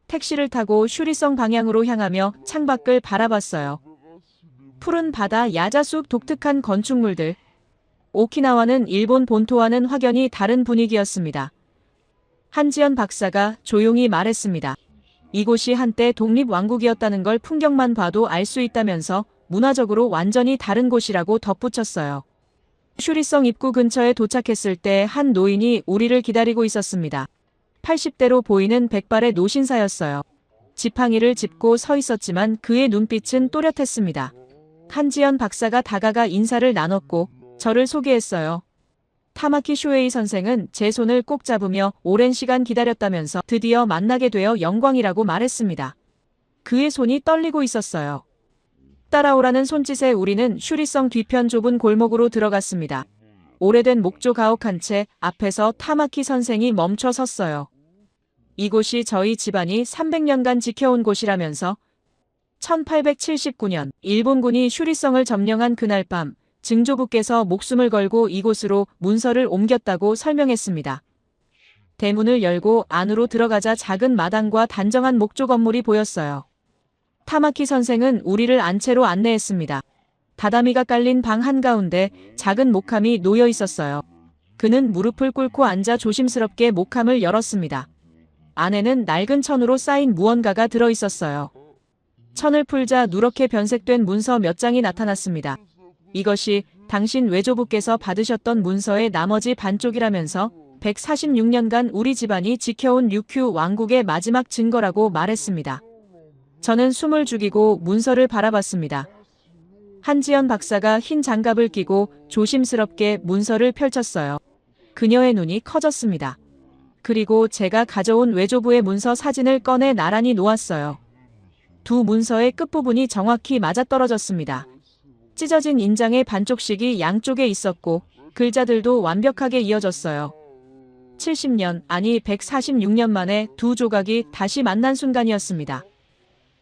택시를 타고 슈리성 방향으로 향하며 창밖을 바라봤어요. 푸른 바다, 야자숲, 독특한 건축물들. 오키나와는 일본 본토와는 확연히 다른 분위기였습니다. 한지연 박사가 조용히 말했습니다. 이곳이 한때 독립왕국이었다는 걸 풍경만 봐도 알 수 있다면서 문화적으로 완전히 다른 곳이라고 덧붙였어요. 슈리성 입구 근처에 도착했을 때 한 노인이 우리를 기다리고 있었습니다. 80대로 보이는 백발의 노신사였어요. 지팡이를 짚고 서 있었지만 그의 눈빛은 또렷했습니다. 한지연 박사가 다가가 인사를 나눴고 저를 소개했어요. 타마키 쇼에이 선생은 제 손을 꼭 잡으며 오랜 시간 기다렸다면서 드디어 만나게 되어 영광이라고 말했습니다. 그의 손이 떨리고 있었어요. 따라오라는 손짓에 우리는 슈리성 뒤편 좁은 골목으로 들어갔습니다. 오래된 목조 가옥 한 채 앞에서 타마키 선생이 멈춰 섰어요. 이곳이 저희 집안이 300년간 지켜온 곳이라면서 1879년 일본군이 슈리성을 점령한 그날 밤 증조부께서 목숨을 걸고 이곳으로 문서를 옮겼다고 설명했습니다. 대문을 열고 안으로 들어가자 작은 마당과 단정한 목조 건물이 보였어요. 타마키 선생은 우리를 안채로 안내했습니다. 다다미가 깔린 방 한가운데 작은 목함이 놓여 있었어요. 그는 무릎을 꿇고 앉아 조심스럽게 목함을 열었습니다. 안에는 낡은 천으로 쌓인 무언가가 들어 있었어요. 천을 풀자 누렇게 변색된 문서 몇 장이 나타났습니다. 이것이 당신 외조부께서 받으셨던 문서의 나머지 반쪽이라면서 146년간 우리 집안이 지켜온 류큐 왕국의 마지막 증거라고 말했습니다. 저는 숨을 죽이고 문서를 바라봤습니다. 한지연 박사가 흰 장갑을 끼고 조심스럽게 문서를 펼쳤어요. 그녀의 눈이 커졌습니다. 그리고 제가 가져온 외조부의 문서 사진을 꺼내 나란히 놓았어요. 두 문서의 끝부분이 정확히 맞아떨어졌습니다. 찢어진 인장의 반쪽씩이 양쪽에 있었고 글자들도 완벽하게 이어졌어요. 70년, 아니 146년 만에 두 조각이 다시 만난 순간이었습니다.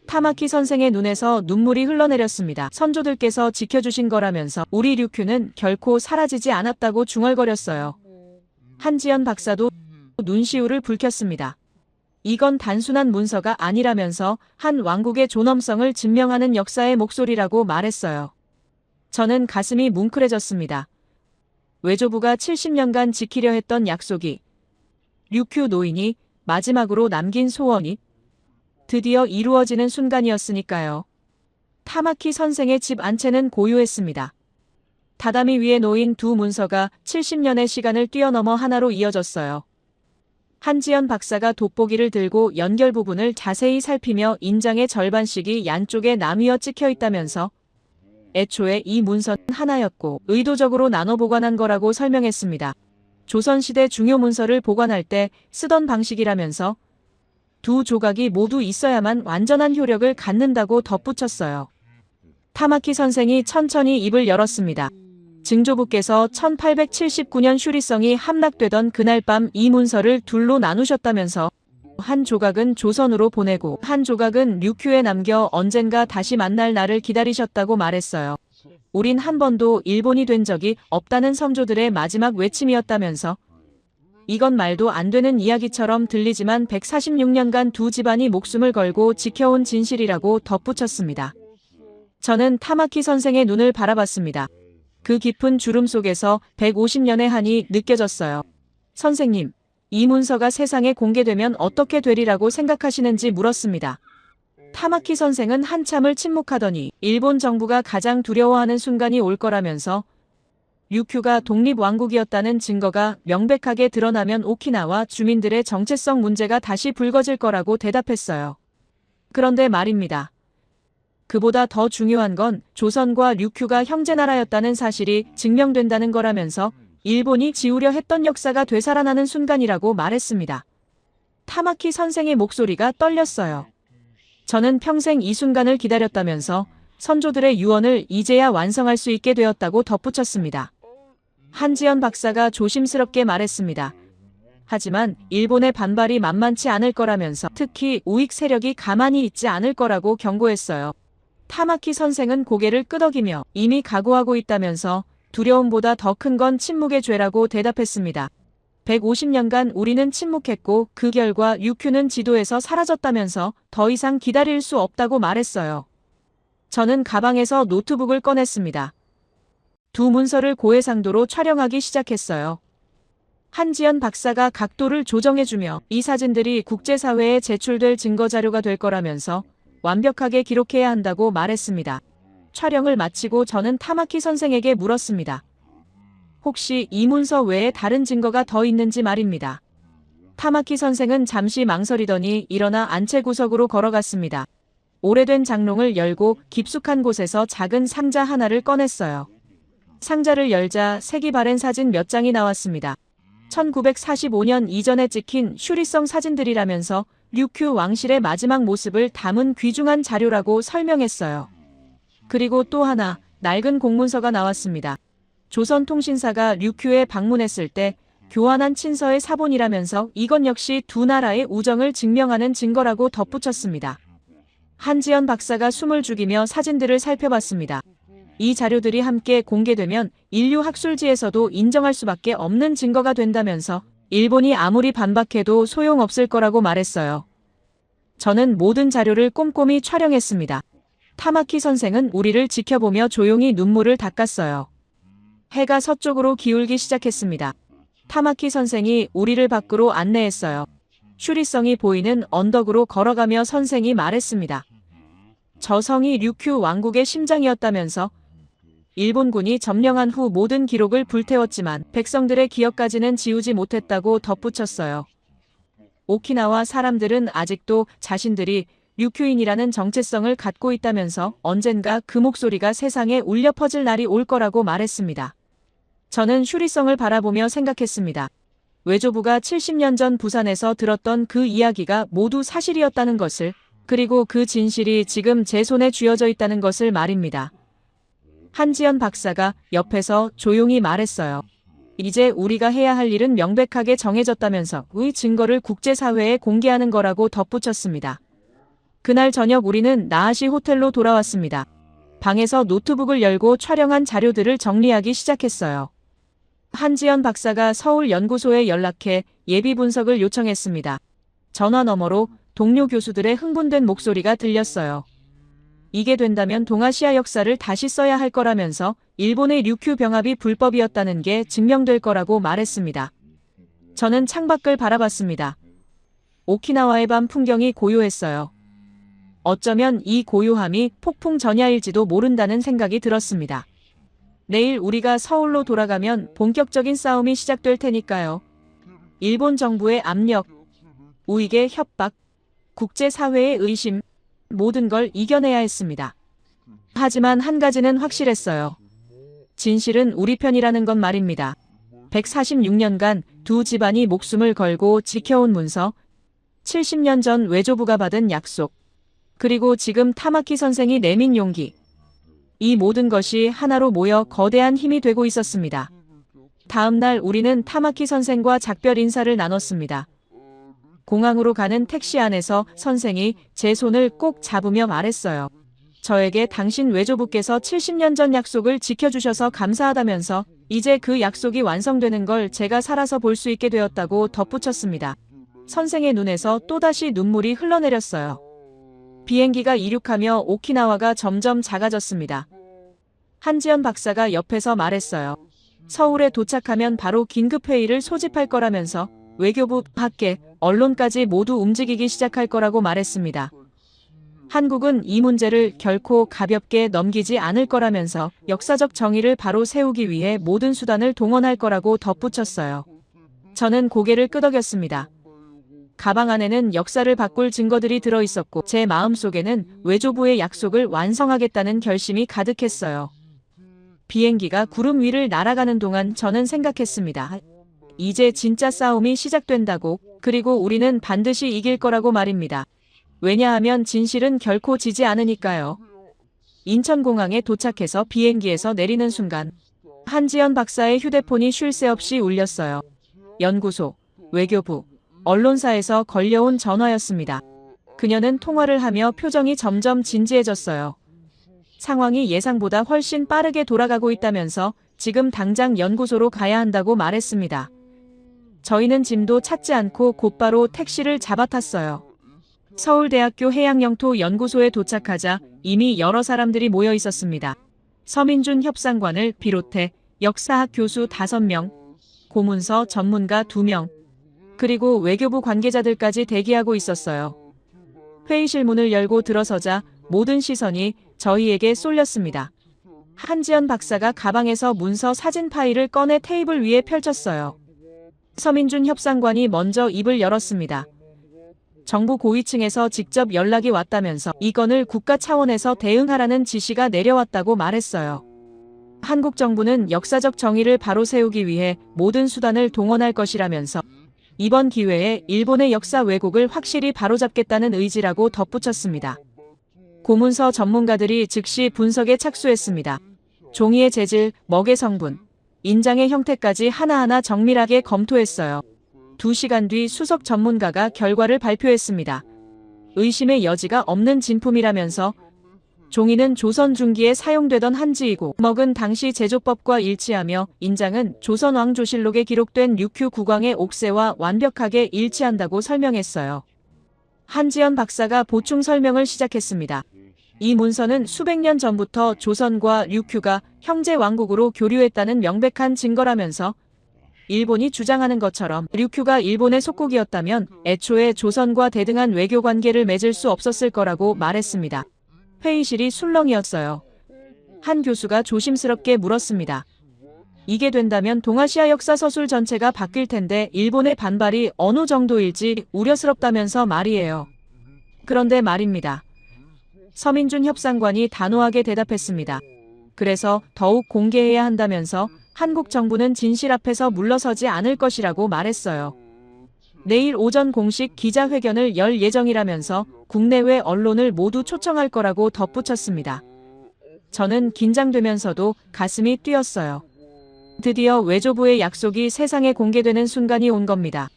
타마키 선생의 눈에서 눈물이 흘러내렸습니다. 선조들께서 지켜주신 거라면서 우리 류큐는 결코 사라지지 않았다고 중얼거렸어요. 한지연 박사도 눈시울을 붉혔습니다. 이건 단순한 문서가 아니라면서 한 왕국의 존엄성을 증명하는 역사의 목소리라고 말했어요. 저는 가슴이 뭉클해졌습니다. 외조부가 70년간 지키려 했던 약속이, 류큐 노인이 마지막으로 남긴 소원이 드디어 이루어지는 순간이었으니까요. 타마키 선생의 집 안채는 고요했습니다. 다다미 위에 놓인 두 문서가 70년의 시간을 뛰어넘어 하나로 이어졌어요. 한지연 박사가 돋보기를 들고 연결 부분을 자세히 살피며 인장의 절반씩이 양쪽에 나뉘어 찍혀 있다면서 애초에 이 문서는 하나였고 의도적으로 나눠 보관한 거라고 설명했습니다. 조선시대 중요 문서를 보관할 때 쓰던 방식이라면서 두 조각이 모두 있어야만 완전한 효력을 갖는다고 덧붙였어요. 타마키 선생이 천천히 입을 열었습니다. 증조부께서 1879년 슈리성이 함락되던 그날 밤 이 문서를 둘로 나누셨다면서 한 조각은 조선으로 보내고 한 조각은 류큐에 남겨 언젠가 다시 만날 날을 기다리셨다고 말했어요. 우린 한 번도 일본이 된 적이 없다는 선조들의 마지막 외침이었다면서 이건 말도 안 되는 이야기처럼 들리지만 146년간 두 집안이 목숨을 걸고 지켜온 진실이라고 덧붙였습니다. 저는 타마키 선생의 눈을 바라봤습니다. 그 깊은 주름 속에서 150년의 한이 느껴졌어요. 선생님, 이 문서가 세상에 공개되면 어떻게 되리라고 생각하시는지 물었습니다. 타마키 선생은 한참을 침묵하더니 일본 정부가 가장 두려워하는 순간이 올 거라면서 류큐가 독립왕국이었다는 증거가 명백하게 드러나면 오키나와 주민들의 정체성 문제가 다시 불거질 거라고 대답했어요. 그런데 말입니다. 그보다 더 중요한 건 조선과 류큐가 형제나라였다는 사실이 증명된다는 거라면서 일본이 지우려 했던 역사가 되살아나는 순간이라고 말했습니다. 타마키 선생의 목소리가 떨렸어요. 저는 평생 이 순간을 기다렸다면서 선조들의 유언을 이제야 완성할 수 있게 되었다고 덧붙였습니다. 한지연 박사가 조심스럽게 말했습니다. 하지만 일본의 반발이 만만치 않을 거라면서 특히 우익 세력이 가만히 있지 않을 거라고 경고했어요. 타마키 선생은 고개를 끄덕이며 이미 각오하고 있다면서 두려움보다 더 큰 건 침묵의 죄라고 대답했습니다. 150년간 우리는 침묵했고 그 결과 류큐는 지도에서 사라졌다면서 더 이상 기다릴 수 없다고 말했어요. 저는 가방에서 노트북을 꺼냈습니다. 두 문서를 고해상도로 촬영하기 시작했어요. 한지연 박사가 각도를 조정해주며 이 사진들이 국제사회에 제출될 증거자료가 될 거라면서 완벽하게 기록해야 한다고 말했습니다. 촬영을 마치고 저는 타마키 선생에게 물었습니다. 혹시 이 문서 외에 다른 증거가 더 있는지 말입니다. 타마키 선생은 잠시 망설이더니 일어나 안채 구석으로 걸어갔습니다. 오래된 장롱을 열고 깊숙한 곳에서 작은 상자 하나를 꺼냈어요. 상자를 열자 색이 바랜 사진 몇 장이 나왔습니다. 1945년 이전에 찍힌 슈리성 사진들이라면서 류큐 왕실의 마지막 모습을 담은 귀중한 자료라고 설명했어요. 그리고 또 하나 낡은 공문서가 나왔습니다. 조선통신사가 류큐에 방문했을 때 교환한 친서의 사본이라면서 이건 역시 두 나라의 우정을 증명하는 증거라고 덧붙였습니다. 한지연 박사가 숨을 죽이며 사진들을 살펴봤습니다. 이 자료들이 함께 공개되면 인류 학술지에서도 인정할 수밖에 없는 증거가 된다면서 일본이 아무리 반박해도 소용없을 거라고 말했어요. 저는 모든 자료를 꼼꼼히 촬영했습니다. 타마키 선생은 우리를 지켜보며 조용히 눈물을 닦았어요. 해가 서쪽으로 기울기 시작했습니다. 타마키 선생이 우리를 밖으로 안내했어요. 슈리성이 보이는 언덕으로 걸어가며 선생이 말했습니다. 저 성이 류큐 왕국의 심장이었다면서 일본군이 점령한 후 모든 기록을 불태웠지만 백성들의 기억까지는 지우지 못했다고 덧붙였어요. 오키나와 사람들은 아직도 자신들이 류큐인이라는 정체성을 갖고 있다면서 언젠가 그 목소리가 세상에 울려 퍼질 날이 올 거라고 말했습니다. 저는 슈리성을 바라보며 생각했습니다. 외조부가 70년 전 부산에서 들었던 그 이야기가 모두 사실이었다는 것을, 그리고 그 진실이 지금 제 손에 쥐어져 있다는 것을 말입니다. 한지연 박사가 옆에서 조용히 말했어요. 이제 우리가 해야 할 일은 명백하게 정해졌다면서 의 증거를 국제사회에 공개하는 거라고 덧붙였습니다. 그날 저녁 우리는 나하시 호텔로 돌아왔습니다. 방에서 노트북을 열고 촬영한 자료들을 정리하기 시작했어요. 한지연 박사가 서울 연구소에 연락해 예비 분석을 요청했습니다. 전화 너머로 동료 교수들의 흥분된 목소리가 들렸어요. 이게 된다면 동아시아 역사를 다시 써야 할 거라면서 일본의 류큐 병합이 불법이었다는 게 증명될 거라고 말했습니다. 저는 창밖을 바라봤습니다. 오키나와의 밤 풍경이 고요했어요. 어쩌면 이 고요함이 폭풍 전야일지도 모른다는 생각이 들었습니다. 내일 우리가 서울로 돌아가면 본격적인 싸움이 시작될 테니까요. 일본 정부의 압력, 우익의 협박, 국제사회의 의심, 모든 걸 이겨내야 했습니다. 하지만 한 가지는 확실했어요. 진실은 우리 편이라는 건 말입니다. 146년간 두 집안이 목숨을 걸고 지켜온 문서, 70년 전 외조부가 받은 약속, 그리고 지금 타마키 선생이 내민 용기. 이 모든 것이 하나로 모여 거대한 힘이 되고 있었습니다. 다음 날 우리는 타마키 선생과 작별 인사를 나눴습니다. 공항으로 가는 택시 안에서 선생이 제 손을 꼭 잡으며 말했어요. 저에게 당신 외조부께서 70년 전 약속을 지켜주셔서 감사하다면서 이제 그 약속이 완성되는 걸 제가 살아서 볼 수 있게 되었다고 덧붙였습니다. 선생의 눈에서 또다시 눈물이 흘러내렸어요. 비행기가 이륙하며 오키나와가 점점 작아졌습니다. 한지연 박사가 옆에서 말했어요. 서울에 도착하면 바로 긴급회의를 소집할 거라면서 외교부, 학계, 언론까지 모두 움직이기 시작할 거라고 말했습니다. 한국은 이 문제를 결코 가볍게 넘기지 않을 거라면서 역사적 정의를 바로 세우기 위해 모든 수단을 동원할 거라고 덧붙였어요. 저는 고개를 끄덕였습니다. 가방 안에는 역사를 바꿀 증거들이 들어있었고 제 마음속에는 외조부의 약속을 완성하겠다는 결심이 가득했어요. 비행기가 구름 위를 날아가는 동안 저는 생각했습니다. 이제 진짜 싸움이 시작된다고, 그리고 우리는 반드시 이길 거라고 말입니다. 왜냐하면 진실은 결코 지지 않으니까요. 인천공항에 도착해서 비행기에서 내리는 순간 한지연 박사의 휴대폰이 쉴 새 없이 울렸어요. 연구소, 외교부, 언론사에서 걸려온 전화였습니다. 그녀는 통화를 하며 표정이 점점 진지해졌어요. 상황이 예상보다 훨씬 빠르게 돌아가고 있다면서 지금 당장 연구소로 가야 한다고 말했습니다. 저희는 짐도 찾지 않고 곧바로 택시를 잡아탔어요. 서울대학교 해양영토 연구소에 도착하자 이미 여러 사람들이 모여 있었습니다. 서민준 협상관을 비롯해 역사학 교수 5명, 고문서 전문가 2명, 그리고 외교부 관계자들까지 대기하고 있었어요. 회의실 문을 열고 들어서자 모든 시선이 저희에게 쏠렸습니다. 한지연 박사가 가방에서 문서 사진 파일을 꺼내 테이블 위에 펼쳤어요. 서민준 협상관이 먼저 입을 열었습니다. 정부 고위층에서 직접 연락이 왔다면서 이 건을 국가 차원에서 대응하라는 지시가 내려왔다고 말했어요. 한국 정부는 역사적 정의를 바로 세우기 위해 모든 수단을 동원할 것이라면서 이번 기회에 일본의 역사 왜곡을 확실히 바로잡겠다는 의지라고 덧붙였습니다. 고문서 전문가들이 즉시 분석에 착수했습니다. 종이의 재질, 먹의 성분, 인장의 형태까지 하나하나 정밀하게 검토했어요. 2시간 뒤 수석 전문가가 결과를 발표했습니다. 의심의 여지가 없는 진품이라면서 종이는 조선 중기에 사용되던 한지이고 먹은 당시 제조법과 일치하며 인장은 조선 왕조실록에 기록된 류큐 국왕의 옥새와 완벽하게 일치한다고 설명했어요. 한지연 박사가 보충 설명을 시작했습니다. 이 문서는 수백 년 전부터 조선과 류큐가 형제 왕국으로 교류했다는 명백한 증거라면서 일본이 주장하는 것처럼 류큐가 일본의 속국이었다면 애초에 조선과 대등한 외교 관계를 맺을 수 없었을 거라고 말했습니다. 회의실이 술렁이었어요. 한 교수가 조심스럽게 물었습니다. 이게 된다면 동아시아 역사 서술 전체가 바뀔 텐데 일본의 반발이 어느 정도일지 우려스럽다면서 말이에요. 그런데 말입니다. 서민준 협상관이 단호하게 대답했습니다. 그래서 더욱 공개해야 한다면서 한국 정부는 진실 앞에서 물러서지 않을 것이라고 말했어요. 내일 오전 공식 기자회견을 열 예정이라면서 국내외 언론을 모두 초청할 거라고 덧붙였습니다. 저는 긴장되면서도 가슴이 뛰었어요. 드디어 외조부의 약속이 세상에 공개되는 순간이 온 겁니다.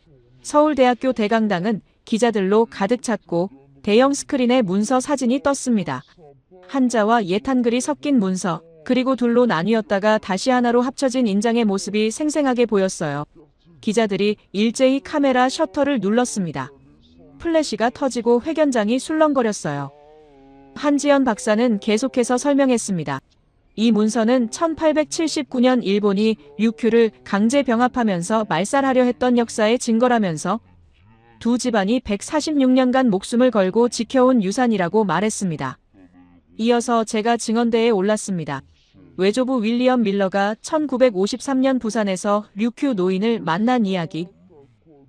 서울대학교 대강당은 기자들로 가득 찼고 대형 스크린에 문서 사진이 떴습니다. 한자와 옛 한글이 섞인 문서, 그리고 둘로 나뉘었다가 다시 하나로 합쳐진 인장의 모습이 생생하게 보였어요. 기자들이 일제히 카메라 셔터를 눌렀습니다. 플래시가 터지고 회견장이 술렁거렸어요. 한지연 박사는 계속해서 설명했습니다. 이 문서는 1879년 일본이 류큐를 강제 병합하면서 말살하려 했던 역사의 증거라면서 두 집안이 146년간 목숨을 걸고 지켜온 유산이라고 말했습니다. 이어서 제가 증언대에 올랐습니다. 외조부 윌리엄 밀러가 1953년 부산에서 류큐 노인을 만난 이야기,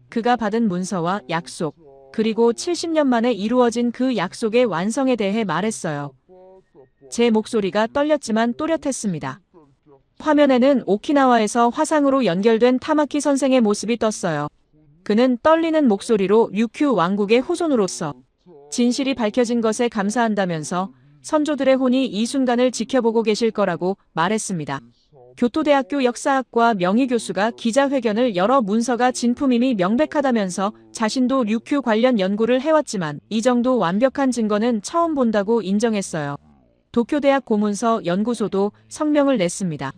그가 받은 문서와 약속, 그리고 70년 만에 이루어진 그 약속의 완성에 대해 말했어요. 제 목소리가 떨렸지만 또렷했습니다. 화면에는 오키나와에서 화상으로 연결된 타마키 선생의 모습이 떴어요. 그는 떨리는 목소리로 류큐 왕국의 후손으로서 진실이 밝혀진 것에 감사한다면서 선조들의 혼이 이 순간을 지켜보고 계실 거라고 말했습니다. 교토대학교 역사학과 명의교수가 기자회견을 열어 문서가 진품임이 명백하다면서 자신도 류큐 관련 연구를 해왔지만 이 정도 완벽한 증거는 처음 본다고 인정했어요. 도쿄대학 고문서 연구소도 성명을 냈습니다.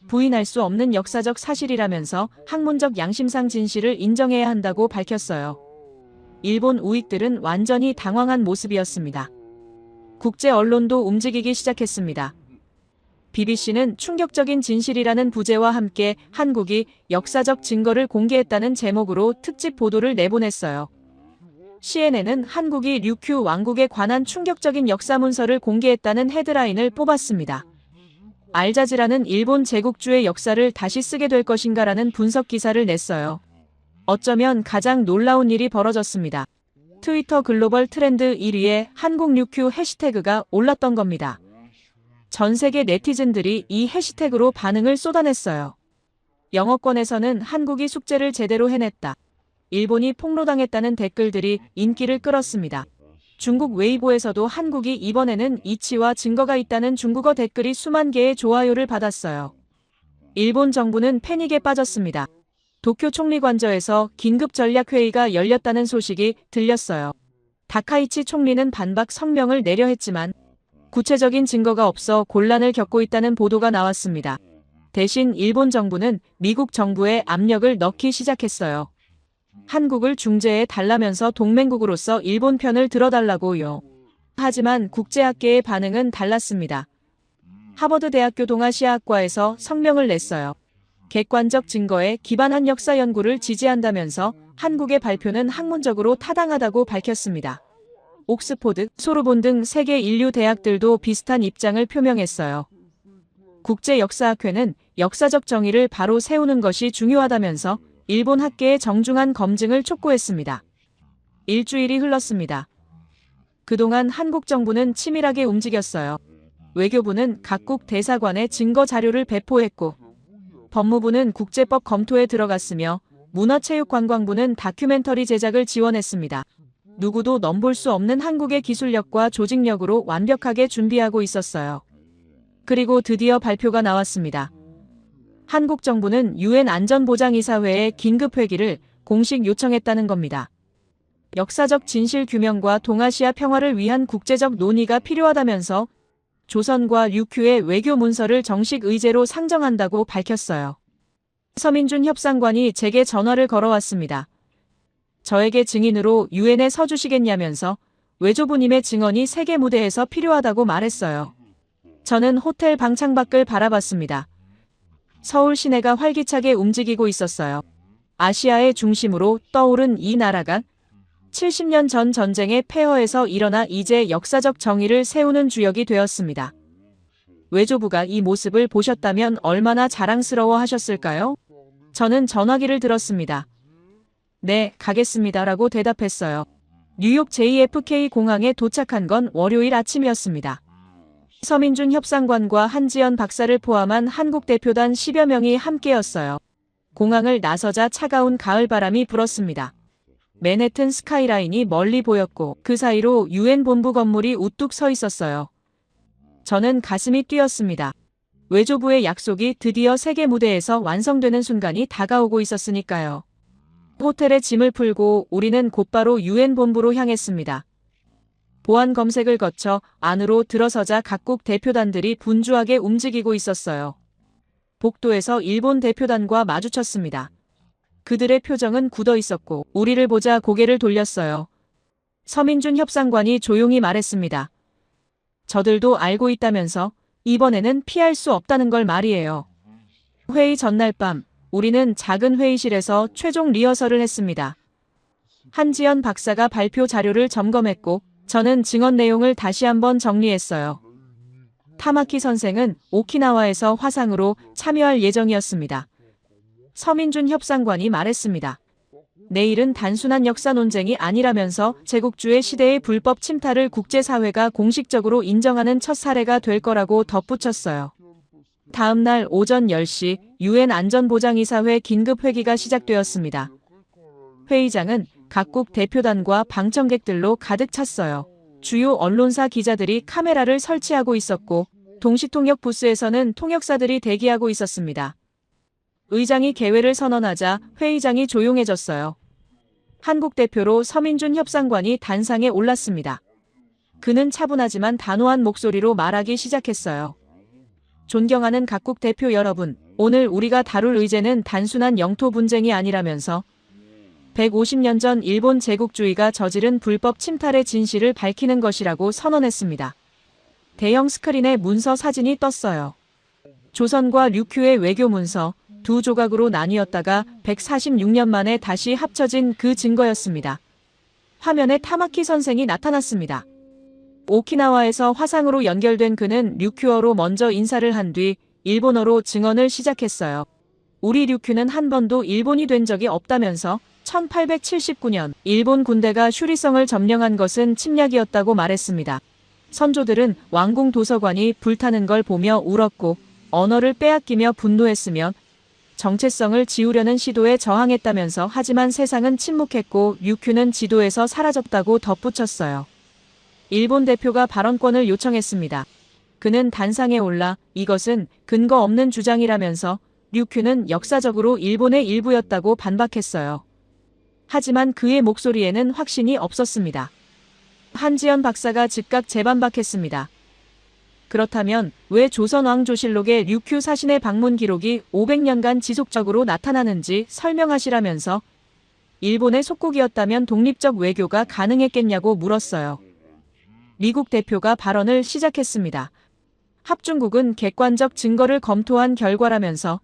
부인할 수 없는 역사적 사실이라면서 학문적 양심상 진실을 인정해야 한다고 밝혔어요. 일본 우익들은 완전히 당황한 모습이었습니다. 국제 언론도 움직이기 시작했습니다. BBC는 충격적인 진실이라는 부제와 함께 한국이 역사적 증거를 공개했다는 제목으로 특집 보도를 내보냈어요. CNN은 한국이 류큐 왕국에 관한 충격적인 역사 문서를 공개했다는 헤드라인을 뽑았습니다. 알자지라는 일본 제국주의 역사를 다시 쓰게 될 것인가라는 분석 기사를 냈어요. 어쩌면 가장 놀라운 일이 벌어졌습니다. 트위터 글로벌 트렌드 1위에 한국 류큐 해시태그가 올랐던 겁니다. 전 세계 네티즌들이 이 해시태그로 반응을 쏟아냈어요. 영어권에서는 한국이 숙제를 제대로 해냈다. 일본이 폭로당했다는 댓글들이 인기를 끌었습니다. 중국 웨이보에서도 한국이 이번에는 이치와 증거가 있다는 중국어 댓글이 수만 개의 좋아요를 받았어요. 일본 정부는 패닉에 빠졌습니다. 도쿄 총리관저에서 긴급 전략회의가 열렸다는 소식이 들렸어요. 다카이치 총리는 반박 성명을 내려 했지만 구체적인 증거가 없어 곤란을 겪고 있다는 보도가 나왔습니다. 대신 일본 정부는 미국 정부에 압력을 넣기 시작했어요. 한국을 중재해 달라면서 동맹국으로서 일본 편을 들어달라고요. 하지만 국제학계의 반응은 달랐습니다. 하버드 대학교 동아시아학과에서 성명을 냈어요. 객관적 증거에 기반한 역사 연구를 지지한다면서 한국의 발표는 학문적으로 타당하다고 밝혔습니다. 옥스포드, 소르본 등 세계 인류 대학들도 비슷한 입장을 표명했어요. 국제역사학회는 역사적 정의를 바로 세우는 것이 중요하다면서 일본 학계의 정중한 검증을 촉구했습니다. 일주일이 흘렀습니다. 그동안 한국 정부는 치밀하게 움직였어요. 외교부는 각국 대사관에 증거 자료를 배포했고 법무부는 국제법 검토에 들어갔으며 문화체육관광부는 다큐멘터리 제작을 지원했습니다. 누구도 넘볼 수 없는 한국의 기술력과 조직력으로 완벽하게 준비하고 있었어요. 그리고 드디어 발표가 나왔습니다. 한국 정부는 유엔 안전보장이사회에 긴급회기를 공식 요청했다는 겁니다. 역사적 진실 규명과 동아시아 평화를 위한 국제적 논의가 필요하다면서 조선과 류큐의 외교 문서를 정식 의제로 상정한다고 밝혔어요. 서민준 협상관이 제게 전화를 걸어왔습니다. 저에게 증인으로 유엔에 서주시겠냐면서 외조부님의 증언이 세계 무대에서 필요하다고 말했어요. 저는 호텔 방 창밖을 바라봤습니다. 서울 시내가 활기차게 움직이고 있었어요. 아시아의 중심으로 떠오른 이 나라가 70년 전 전쟁의 폐허에서 일어나 이제 역사적 정의를 세우는 주역이 되었습니다. 외조부가 이 모습을 보셨다면 얼마나 자랑스러워 하셨을까요? 저는 전화기를 들었습니다. 네, 가겠습니다라고 대답했어요. 뉴욕 JFK 공항에 도착한 건 월요일 아침이었습니다. 서민준 협상관과 한지연 박사를 포함한 한국 대표단 10여 명이 함께였어요. 공항을 나서자 차가운 가을바람이 불었습니다. 맨해튼 스카이라인이 멀리 보였고 그 사이로 유엔 본부 건물이 우뚝 서 있었어요. 저는 가슴이 뛰었습니다. 외조부의 약속이 드디어 세계 무대에서 완성되는 순간이 다가오고 있었으니까요. 호텔에 짐을 풀고 우리는 곧바로 유엔 본부로 향했습니다. 보안 검색을 거쳐 안으로 들어서자 각국 대표단들이 분주하게 움직이고 있었어요. 복도에서 일본 대표단과 마주쳤습니다. 그들의 표정은 굳어 있었고 우리를 보자 고개를 돌렸어요. 서민준 협상관이 조용히 말했습니다. 저들도 알고 있다면서 이번에는 피할 수 없다는 걸 말이에요. 회의 전날 밤 우리는 작은 회의실에서 최종 리허설을 했습니다. 한지연 박사가 발표 자료를 점검했고 저는 증언 내용을 다시 한번 정리했어요. 타마키 선생은 오키나와에서 화상으로 참여할 예정이었습니다. 서민준 협상관이 말했습니다. 내일은 단순한 역사 논쟁이 아니라면서 제국주의 시대의 불법 침탈을 국제사회가 공식적으로 인정하는 첫 사례가 될 거라고 덧붙였어요. 다음 날 오전 10시 유엔 안전보장이사회 긴급회기가 시작되었습니다. 회의장은 각국 대표단과 방청객들로 가득 찼어요. 주요 언론사 기자들이 카메라를 설치하고 있었고 동시통역 부스에서는 통역사들이 대기하고 있었습니다. 의장이 개회를 선언하자 회의장이 조용해졌어요. 한국 대표로 서민준 협상관이 단상에 올랐습니다. 그는 차분하지만 단호한 목소리로 말하기 시작했어요. 존경하는 각국 대표 여러분, 오늘 우리가 다룰 의제는 단순한 영토 분쟁이 아니라면서 150년 전 일본 제국주의가 저지른 불법 침탈의 진실을 밝히는 것이라고 선언했습니다. 대형 스크린에 문서 사진이 떴어요. 조선과 류큐의 외교 문서, 두 조각으로 나뉘었다가 146년 만에 다시 합쳐진 그 증거였습니다. 화면에 타마키 선생이 나타났습니다. 오키나와에서 화상으로 연결된 그는 류큐어로 먼저 인사를 한 뒤 일본어로 증언을 시작했어요. 우리 류큐는 한 번도 일본이 된 적이 없다면서 1879년 일본 군대가 슈리성을 점령한 것은 침략이었다고 말했습니다. 선조들은 왕궁 도서관이 불타는 걸 보며 울었고 언어를 빼앗기며 분노했으며 정체성을 지우려는 시도에 저항했다면서 하지만 세상은 침묵했고 류큐는 지도에서 사라졌다고 덧붙였어요. 일본 대표가 발언권을 요청했습니다. 그는 단상에 올라 이것은 근거 없는 주장이라면서 류큐는 역사적으로 일본의 일부였다고 반박했어요. 하지만 그의 목소리에는 확신이 없었습니다. 한지연 박사가 즉각 재반박했습니다. 그렇다면 왜 조선왕조실록의 류큐 사신의 방문 기록이 500년간 지속적으로 나타나는지 설명하시라면서 일본의 속국이었다면 독립적 외교가 가능했겠냐고 물었어요. 미국 대표가 발언을 시작했습니다. 합중국은 객관적 증거를 검토한 결과라면서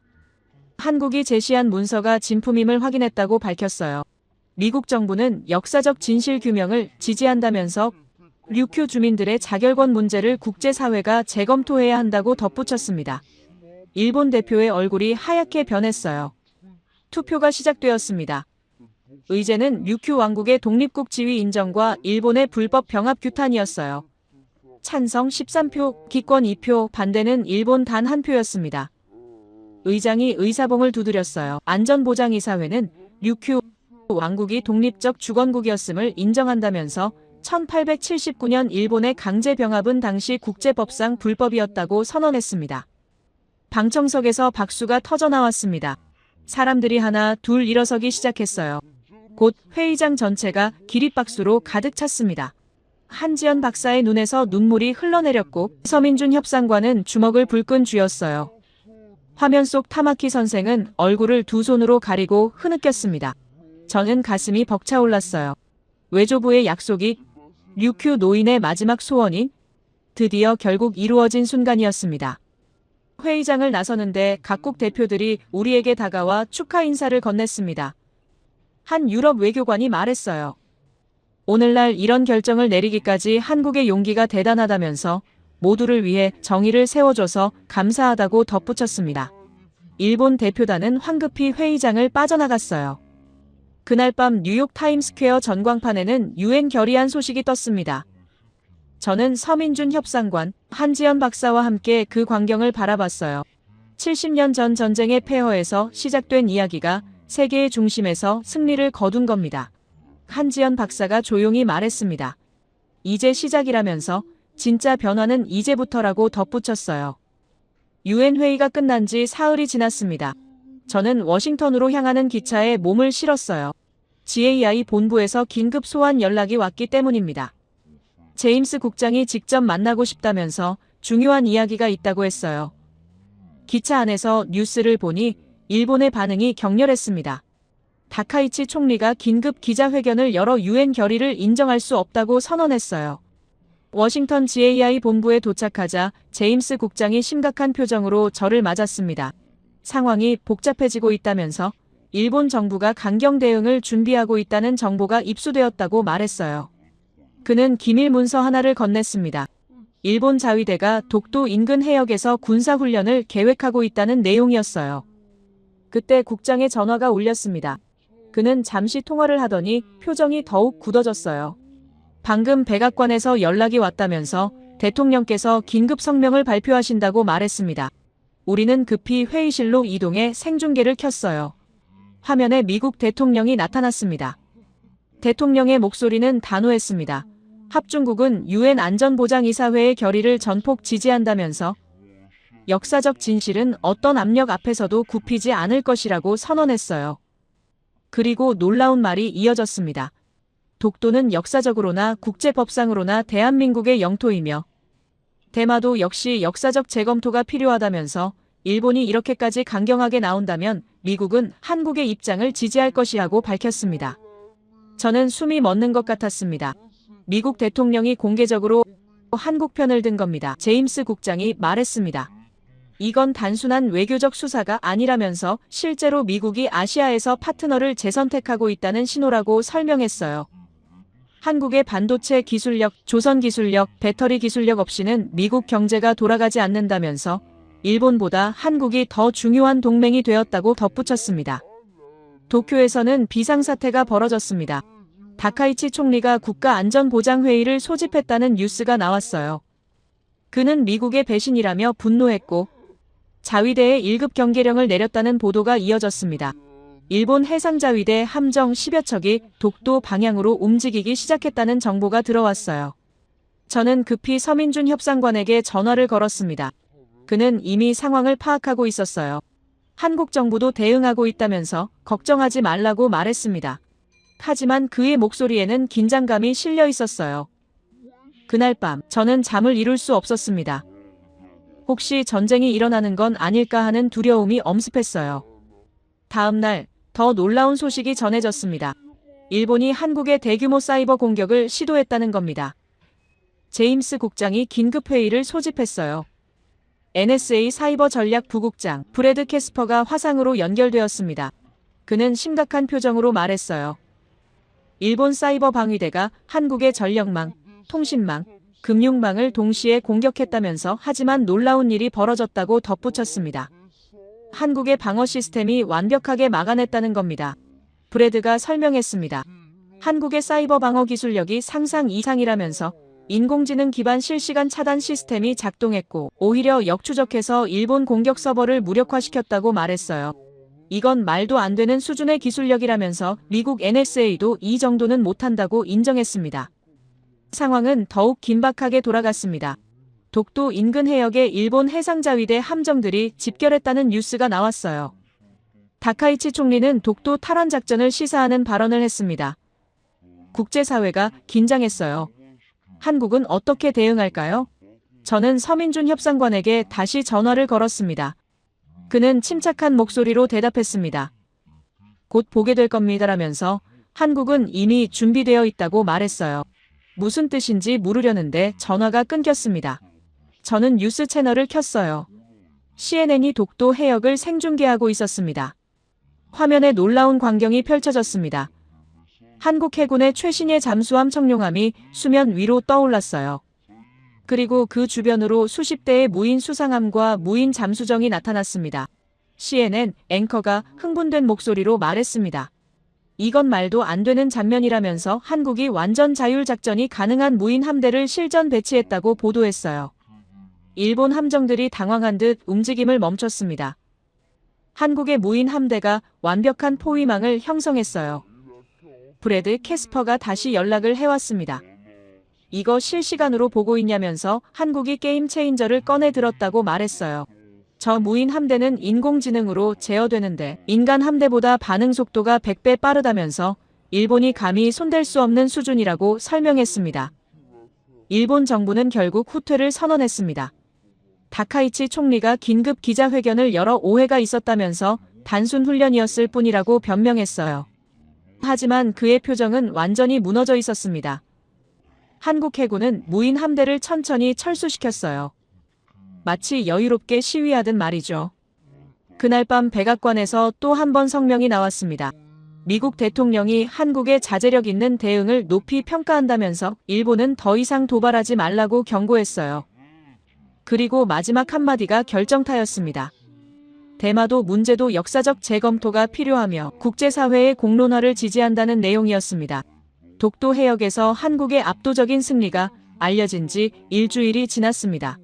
한국이 제시한 문서가 진품임을 확인했다고 밝혔어요. 미국 정부는 역사적 진실 규명을 지지한다면서 류큐 주민들의 자결권 문제를 국제사회가 재검토해야 한다고 덧붙였습니다. 일본 대표의 얼굴이 하얗게 변했어요. 투표가 시작되었습니다. 의제는 류큐 왕국의 독립국 지위 인정과 일본의 불법 병합 규탄이었어요. 찬성 13표, 기권 2표, 반대는 일본 단 1표였습니다. 의장이 의사봉을 두드렸어요. 안전보장이사회는 류큐 왕국이 독립적 주권국이었음을 인정한다면서 1879년 일본의 강제 병합은 당시 국제법상 불법이었다고 선언했습니다. 방청석에서 박수가 터져나왔습니다. 사람들이 하나 둘 일어서기 시작했어요. 곧 회의장 전체가 기립박수로 가득 찼습니다. 한지연 박사의 눈에서 눈물이 흘러내렸고 서민준 협상관은 주먹을 불끈 쥐었어요. 화면 속 타마키 선생은 얼굴을 두 손으로 가리고 흐느꼈습니다. 저는 가슴이 벅차올랐어요. 외조부의 약속이 류큐 노인의 마지막 소원이 드디어 결국 이루어진 순간이었습니다. 회의장을 나서는데 각국 대표들이 우리에게 다가와 축하 인사를 건넸습니다. 한 유럽 외교관이 말했어요. 오늘날 이런 결정을 내리기까지 한국의 용기가 대단하다면서 모두를 위해 정의를 세워줘서 감사하다고 덧붙였습니다. 일본 대표단은 황급히 회의장을 빠져나갔어요. 그날 밤 뉴욕 타임스퀘어 전광판에는 유엔 결의안 소식이 떴습니다. 저는 서민준 협상관, 한지연 박사와 함께 그 광경을 바라봤어요. 70년 전 전쟁의 폐허에서 시작된 이야기가 세계의 중심에서 승리를 거둔 겁니다. 한지연 박사가 조용히 말했습니다. 이제 시작이라면서 진짜 변화는 이제부터라고 덧붙였어요. 유엔 회의가 끝난 지 사흘이 지났습니다. 저는 워싱턴으로 향하는 기차에 몸을 실었어요. GAI 본부에서 긴급 소환 연락이 왔기 때문입니다. 제임스 국장이 직접 만나고 싶다면서 중요한 이야기가 있다고 했어요. 기차 안에서 뉴스를 보니 일본의 반응이 격렬했습니다. 다카이치 총리가 긴급 기자회견을 열어 유엔 결의를 인정할 수 없다고 선언했어요. 워싱턴 GAI 본부에 도착하자 제임스 국장이 심각한 표정으로 저를 맞았습니다. 상황이 복잡해지고 있다면서 일본 정부가 강경 대응을 준비하고 있다는 정보가 입수되었다고 말했어요. 그는 기밀 문서 하나를 건넸습니다. 일본 자위대가 독도 인근 해역에서 군사훈련을 계획하고 있다는 내용이었어요. 그때 국장의 전화가 울렸습니다. 그는 잠시 통화를 하더니 표정이 더욱 굳어졌어요. 방금 백악관에서 연락이 왔다면서 대통령께서 긴급 성명을 발표하신다고 말했습니다. 우리는 급히 회의실로 이동해 생중계를 켰어요. 화면에 미국 대통령이 나타났습니다. 대통령의 목소리는 단호했습니다. 합중국은 유엔 안전보장이사회의 결의를 전폭 지지한다면서 역사적 진실은 어떤 압력 앞에서도 굽히지 않을 것이라고 선언했어요. 그리고 놀라운 말이 이어졌습니다. 독도는 역사적으로나 국제법상으로나 대한민국의 영토이며 대마도 역시 역사적 재검토가 필요하다면서 일본이 이렇게까지 강경하게 나온다면 미국은 한국의 입장을 지지할 것이라고 밝혔습니다. 저는 숨이 멎는 것 같았습니다. 미국 대통령이 공개적으로 한국 편을 든 겁니다. 제임스 국장이 말했습니다. 이건 단순한 외교적 수사가 아니라면서 실제로 미국이 아시아에서 파트너를 재선택하고 있다는 신호라고 설명했어요. 한국의 반도체 기술력, 조선 기술력, 배터리 기술력 없이는 미국 경제가 돌아가지 않는다면서 일본보다 한국이 더 중요한 동맹이 되었다고 덧붙였습니다. 도쿄에서는 비상사태가 벌어졌습니다. 다카이치 총리가 국가안전보장회의를 소집했다는 뉴스가 나왔어요. 그는 미국의 배신이라며 분노했고 자위대에 1급 경계령을 내렸다는 보도가 이어졌습니다. 일본 해상자위대 함정 10여 척이 독도 방향으로 움직이기 시작했다는 정보가 들어왔어요. 저는 급히 서민준 협상관에게 전화를 걸었습니다. 그는 이미 상황을 파악하고 있었어요. 한국 정부도 대응하고 있다면서 걱정하지 말라고 말했습니다. 하지만 그의 목소리에는 긴장감이 실려 있었어요. 그날 밤 저는 잠을 이룰 수 없었습니다. 혹시 전쟁이 일어나는 건 아닐까 하는 두려움이 엄습했어요. 다음 날 더 놀라운 소식이 전해졌습니다. 일본이 한국의 대규모 사이버 공격을 시도했다는 겁니다. 제임스 국장이 긴급회의를 소집했어요. NSA 사이버 전략 부국장 브래드 캐스퍼가 화상으로 연결되었습니다. 그는 심각한 표정으로 말했어요. 일본 사이버 방위대가 한국의 전력망, 통신망, 금융망을 동시에 공격했다면서 하지만 놀라운 일이 벌어졌다고 덧붙였습니다. 한국의 방어 시스템이 완벽하게 막아냈다는 겁니다. 브래드가 설명했습니다. 한국의 사이버 방어 기술력이 상상 이상이라면서 인공지능 기반 실시간 차단 시스템이 작동했고 오히려 역추적해서 일본 공격 서버를 무력화시켰다고 말했어요. 이건 말도 안 되는 수준의 기술력이라면서 미국 NSA도 이 정도는 못한다고 인정했습니다. 상황은 더욱 긴박하게 돌아갔습니다. 독도 인근 해역에 일본 해상자위대 함정들이 집결했다는 뉴스가 나왔어요. 다카이치 총리는 독도 탈환 작전을 시사하는 발언을 했습니다. 국제사회가 긴장했어요. 한국은 어떻게 대응할까요? 저는 서민준 협상관에게 다시 전화를 걸었습니다. 그는 침착한 목소리로 대답했습니다. 곧 보게 될 겁니다라면서 한국은 이미 준비되어 있다고 말했어요. 무슨 뜻인지 물으려는데 전화가 끊겼습니다. 저는 뉴스 채널을 켰어요. CNN이 독도 해역을 생중계하고 있었습니다. 화면에 놀라운 광경이 펼쳐졌습니다. 한국 해군의 최신의 잠수함 청룡함이 수면 위로 떠올랐어요. 그리고 그 주변으로 수십 대의 무인 수상함과 무인 잠수정이 나타났습니다. CNN 앵커가 흥분된 목소리로 말했습니다. 이건 말도 안 되는 장면이라면서 한국이 완전 자율 작전이 가능한 무인 함대를 실전 배치했다고 보도했어요. 일본 함정들이 당황한 듯 움직임을 멈췄습니다. 한국의 무인 함대가 완벽한 포위망을 형성했어요. 브래드 캐스퍼가 다시 연락을 해왔습니다. 이거 실시간으로 보고 있냐면서 한국이 게임 체인저를 꺼내 들었다고 말했어요. 저 무인 함대는 인공지능으로 제어되는데 인간 함대보다 반응 속도가 100배 빠르다면서 일본이 감히 손댈 수 없는 수준이라고 설명했습니다. 일본 정부는 결국 후퇴를 선언했습니다. 다카이치 총리가 긴급 기자회견을 열어 오해가 있었다면서 단순 훈련이었을 뿐이라고 변명했어요. 하지만 그의 표정은 완전히 무너져 있었습니다. 한국 해군은 무인 함대를 천천히 철수시켰어요. 마치 여유롭게 시위하듯 말이죠. 그날 밤 백악관에서 또 한 번 성명이 나왔습니다. 미국 대통령이 한국의 자제력 있는 대응을 높이 평가한다면서 일본은 더 이상 도발하지 말라고 경고했어요. 그리고 마지막 한마디가 결정타였습니다. 대마도 문제도 역사적 재검토가 필요하며 국제사회의 공론화를 지지한다는 내용이었습니다. 독도 해역에서 한국의 압도적인 승리가 알려진 지 일주일이 지났습니다.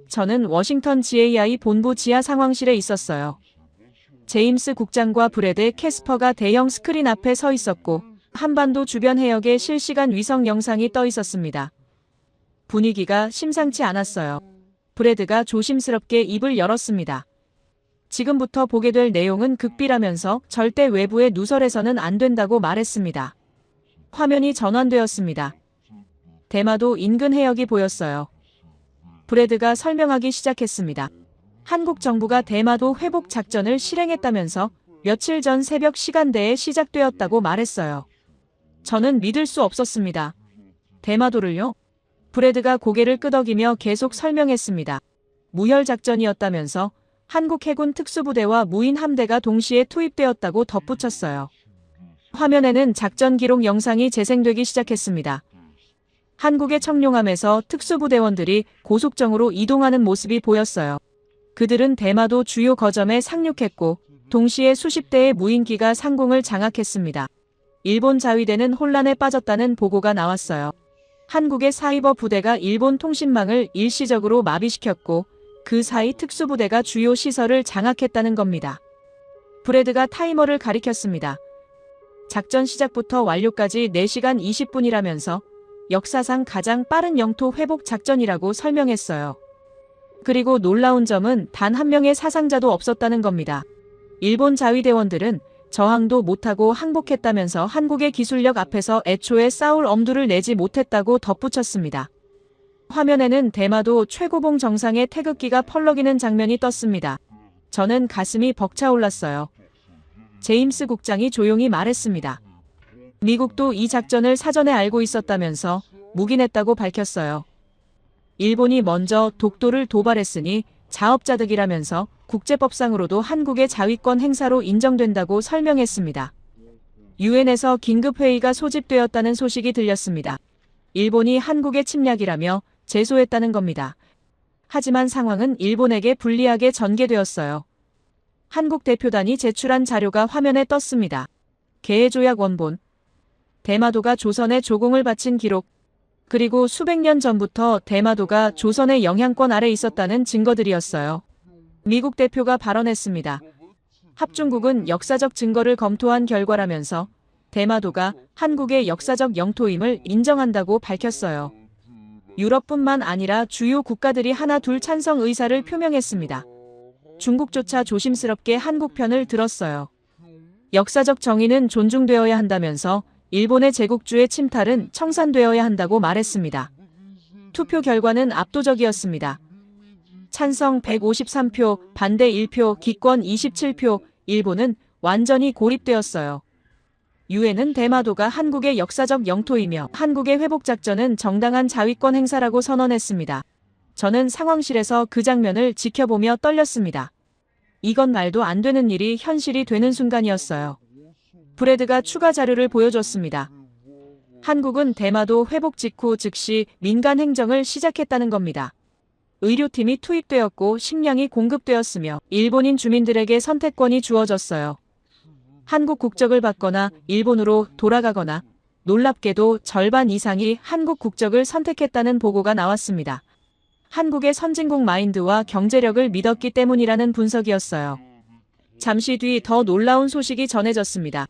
저는 워싱턴 GAI 본부 지하 상황실에 있었어요. 제임스 국장과 브래드 캐스퍼가 대형 스크린 앞에 서 있었고 한반도 주변 해역에 실시간 위성 영상이 떠 있었습니다. 분위기가 심상치 않았어요. 브래드가 조심스럽게 입을 열었습니다. 지금부터 보게 될 내용은 극비라면서 절대 외부에 누설해서는 안 된다고 말했습니다. 화면이 전환되었습니다. 대마도 인근 해역이 보였어요. 브래드가 설명하기 시작했습니다. 한국 정부가 대마도 회복 작전을 실행했다면서 며칠 전 새벽 시간대에 시작되었다고 말했어요. 저는 믿을 수 없었습니다. 대마도를요? 브래드가 고개를 끄덕이며 계속 설명했습니다. 무혈 작전이었다면서 한국 해군 특수부대와 무인 함대가 동시에 투입되었다고 덧붙였어요. 화면에는 작전 기록 영상이 재생되기 시작했습니다. 한국의 청룡함에서 특수부대원들이 고속정으로 이동하는 모습이 보였어요. 그들은 대마도 주요 거점에 상륙했고 동시에 수십 대의 무인기가 상공을 장악했습니다. 일본 자위대는 혼란에 빠졌다는 보고가 나왔어요. 한국의 사이버 부대가 일본 통신망을 일시적으로 마비시켰고 그 사이 특수부대가 주요 시설을 장악했다는 겁니다. 브래드가 타이머를 가리켰습니다. 작전 시작부터 완료까지 4시간 20분이라면서 역사상 가장 빠른 영토 회복 작전이라고 설명했어요. 그리고 놀라운 점은 단 한 명의 사상자도 없었다는 겁니다. 일본 자위대원들은 저항도 못하고 항복했다면서 한국의 기술력 앞에서 애초에 싸울 엄두를 내지 못했다고 덧붙였습니다. 화면에는 대마도 최고봉 정상에 태극기가 펄럭이는 장면이 떴습니다. 저는 가슴이 벅차올랐어요. 제임스 국장이 조용히 말했습니다. 미국도 이 작전을 사전에 알고 있었다면서 묵인했다고 밝혔어요. 일본이 먼저 독도를 도발했으니 자업자득이라면서 국제법상으로도 한국의 자위권 행사로 인정된다고 설명했습니다. 유엔에서 긴급회의가 소집되었다는 소식이 들렸습니다. 일본이 한국의 침략이라며 제소했다는 겁니다. 하지만 상황은 일본에게 불리하게 전개되었어요. 한국 대표단이 제출한 자료가 화면에 떴습니다. 개해조약 원본, 대마도가 조선에 조공을 바친 기록, 그리고 수백 년 전부터 대마도가 조선의 영향권 아래 있었다는 증거들이었어요. 미국 대표가 발언했습니다. 합중국은 역사적 증거를 검토한 결과라면서 대마도가 한국의 역사적 영토임을 인정한다고 밝혔어요. 유럽뿐만 아니라 주요 국가들이 하나둘 찬성 의사를 표명했습니다. 중국조차 조심스럽게 한국 편을 들었어요. 역사적 정의는 존중되어야 한다면서 일본의 제국주의 침탈은 청산되어야 한다고 말했습니다. 투표 결과는 압도적이었습니다. 찬성 153표, 반대 1표, 기권 27표, 일본은 완전히 고립되었어요. 유엔은 대마도가 한국의 역사적 영토이며 한국의 회복작전은 정당한 자위권 행사라고 선언했습니다. 저는 상황실에서 그 장면을 지켜보며 떨렸습니다. 이건 말도 안 되는 일이 현실이 되는 순간이었어요. 브래드가 추가 자료를 보여줬습니다. 한국은 대마도 회복 직후 즉시 민간 행정을 시작했다는 겁니다. 의료팀이 투입되었고 식량이 공급되었으며 일본인 주민들에게 선택권이 주어졌어요. 한국 국적을 받거나 일본으로 돌아가거나 놀랍게도 절반 이상이 한국 국적을 선택했다는 보고가 나왔습니다. 한국의 선진국 마인드와 경제력을 믿었기 때문이라는 분석이었어요. 잠시 뒤 더 놀라운 소식이 전해졌습니다.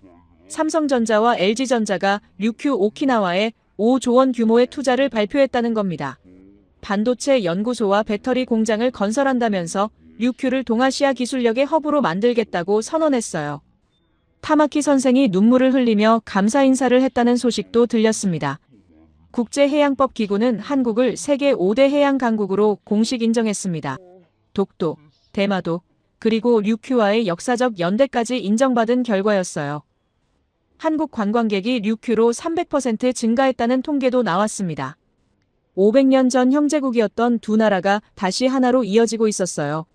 삼성전자와 LG전자가 류큐 오키나와에 5조 원 규모의 투자를 발표했다는 겁니다. 반도체 연구소와 배터리 공장을 건설한다면서 류큐를 동아시아 기술력의 허브로 만들겠다고 선언했어요. 타마키 선생이 눈물을 흘리며 감사 인사를 했다는 소식도 들렸습니다. 국제해양법기구는 한국을 세계 5대 해양 강국으로 공식 인정했습니다. 독도, 대마도, 그리고 류큐와의 역사적 연대까지 인정받은 결과였어요. 한국 관광객이 류큐로 300% 증가했다는 통계도 나왔습니다. 500년 전 형제국이었던 두 나라가 다시 하나로 이어지고 있었어요.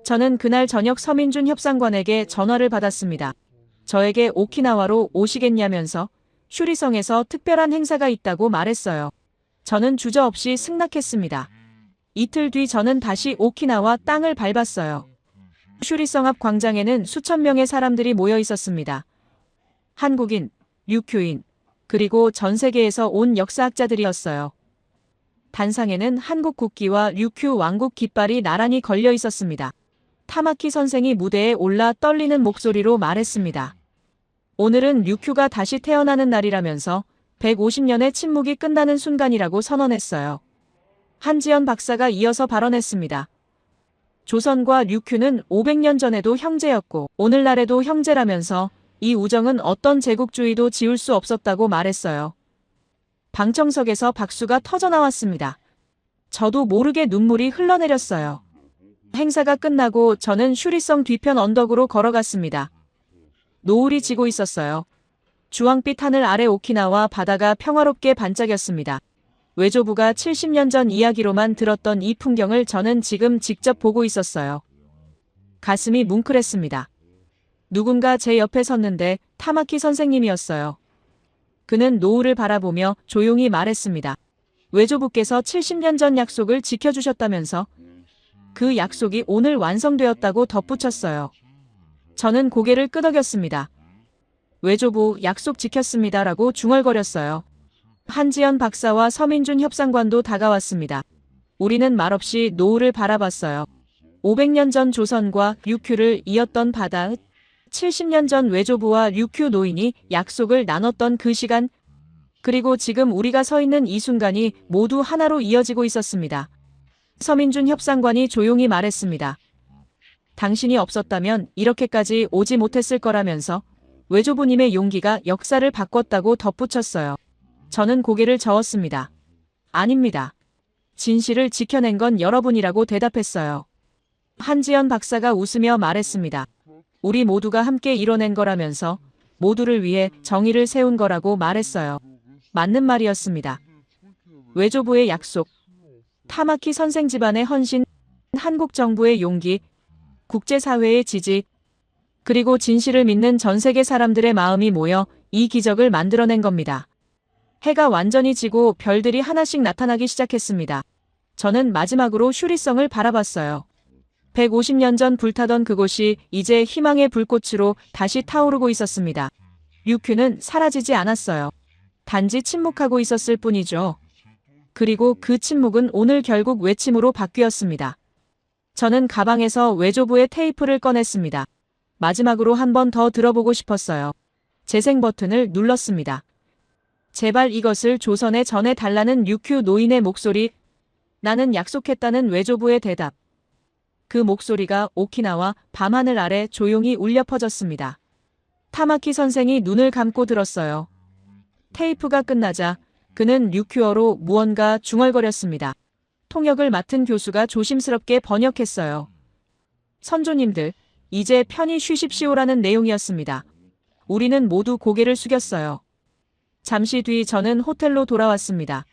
저는 그날 저녁 서민준 협상관에게 전화를 받았습니다. 저에게 오키나와로 오시겠냐면서 슈리성에서 특별한 행사가 있다고 말했어요. 저는 주저없이 승낙했습니다. 이틀 뒤 저는 다시 오키나와 땅을 밟았어요. 슈리성 앞 광장에는 수천 명의 사람들이 모여 있었습니다. 한국인, 류큐인, 그리고 전 세계에서 온 역사학자들이었어요. 단상에는 한국 국기와 류큐 왕국 깃발이 나란히 걸려 있었습니다. 타마키 선생이 무대에 올라 떨리는 목소리로 말했습니다. 오늘은 류큐가 다시 태어나는 날이라면서 150년의 침묵이 끝나는 순간이라고 선언했어요. 한지연 박사가 이어서 발언했습니다. 조선과 류큐는 500년 전에도 형제였고 오늘날에도 형제라면서 이 우정은 어떤 제국주의도 지울 수 없었다고 말했어요. 방청석에서 박수가 터져나왔습니다. 저도 모르게 눈물이 흘러내렸어요. 행사가 끝나고 저는 슈리성 뒤편 언덕으로 걸어갔습니다. 노을이 지고 있었어요. 주황빛 하늘 아래 오키나와 바다가 평화롭게 반짝였습니다. 외조부가 70년 전 이야기로만 들었던 이 풍경을 저는 지금 직접 보고 있었어요. 가슴이 뭉클했습니다. 누군가 제 옆에 섰는데 타마키 선생님이었어요. 그는 노을을 바라보며 조용히 말했습니다. 외조부께서 70년 전 약속을 지켜주셨다면서 그 약속이 오늘 완성되었다고 덧붙였어요. 저는 고개를 끄덕였습니다. 외조부 약속 지켰습니다라고 중얼거렸어요. 한지연 박사와 서민준 협상관도 다가왔습니다. 우리는 말없이 노을을 바라봤어요. 500년 전 조선과 류큐를 이었던 바다, 70년 전 외조부와 류큐 노인이 약속을 나눴던 그 시간, 그리고 지금 우리가 서 있는 이 순간이 모두 하나로 이어지고 있었습니다. 서민준 협상관이 조용히 말했습니다. 당신이 없었다면 이렇게까지 오지 못했을 거라면서 외조부님의 용기가 역사를 바꿨다고 덧붙였어요. 저는 고개를 저었습니다. 아닙니다. 진실을 지켜낸 건 여러분이라고 대답했어요. 한지연 박사가 웃으며 말했습니다. 우리 모두가 함께 이뤄낸 거라면서 모두를 위해 정의를 세운 거라고 말했어요. 맞는 말이었습니다. 외조부의 약속, 타마키 선생 집안의 헌신, 한국 정부의 용기, 국제사회의 지지, 그리고 진실을 믿는 전 세계 사람들의 마음이 모여 이 기적을 만들어낸 겁니다. 해가 완전히 지고 별들이 하나씩 나타나기 시작했습니다. 저는 마지막으로 슈리성을 바라봤어요. 150년 전 불타던 그곳이 이제 희망의 불꽃으로 다시 타오르고 있었습니다. 류큐는 사라지지 않았어요. 단지 침묵하고 있었을 뿐이죠. 그리고 그 침묵은 오늘 결국 외침으로 바뀌었습니다. 저는 가방에서 외조부의 테이프를 꺼냈습니다. 마지막으로 한 번 더 들어보고 싶었어요. 재생 버튼을 눌렀습니다. 제발 이것을 조선에 전해달라는 류큐 노인의 목소리, 나는 약속했다는 외조부의 대답. 그 목소리가 오키나와 밤하늘 아래 조용히 울려 퍼졌습니다. 타마키 선생이 눈을 감고 들었어요. 테이프가 끝나자 그는 류큐어로 무언가 중얼거렸습니다. 통역을 맡은 교수가 조심스럽게 번역했어요. 선조님들, 이제 편히 쉬십시오라는 내용이었습니다. 우리는 모두 고개를 숙였어요. 잠시 뒤 저는 호텔로 돌아왔습니다.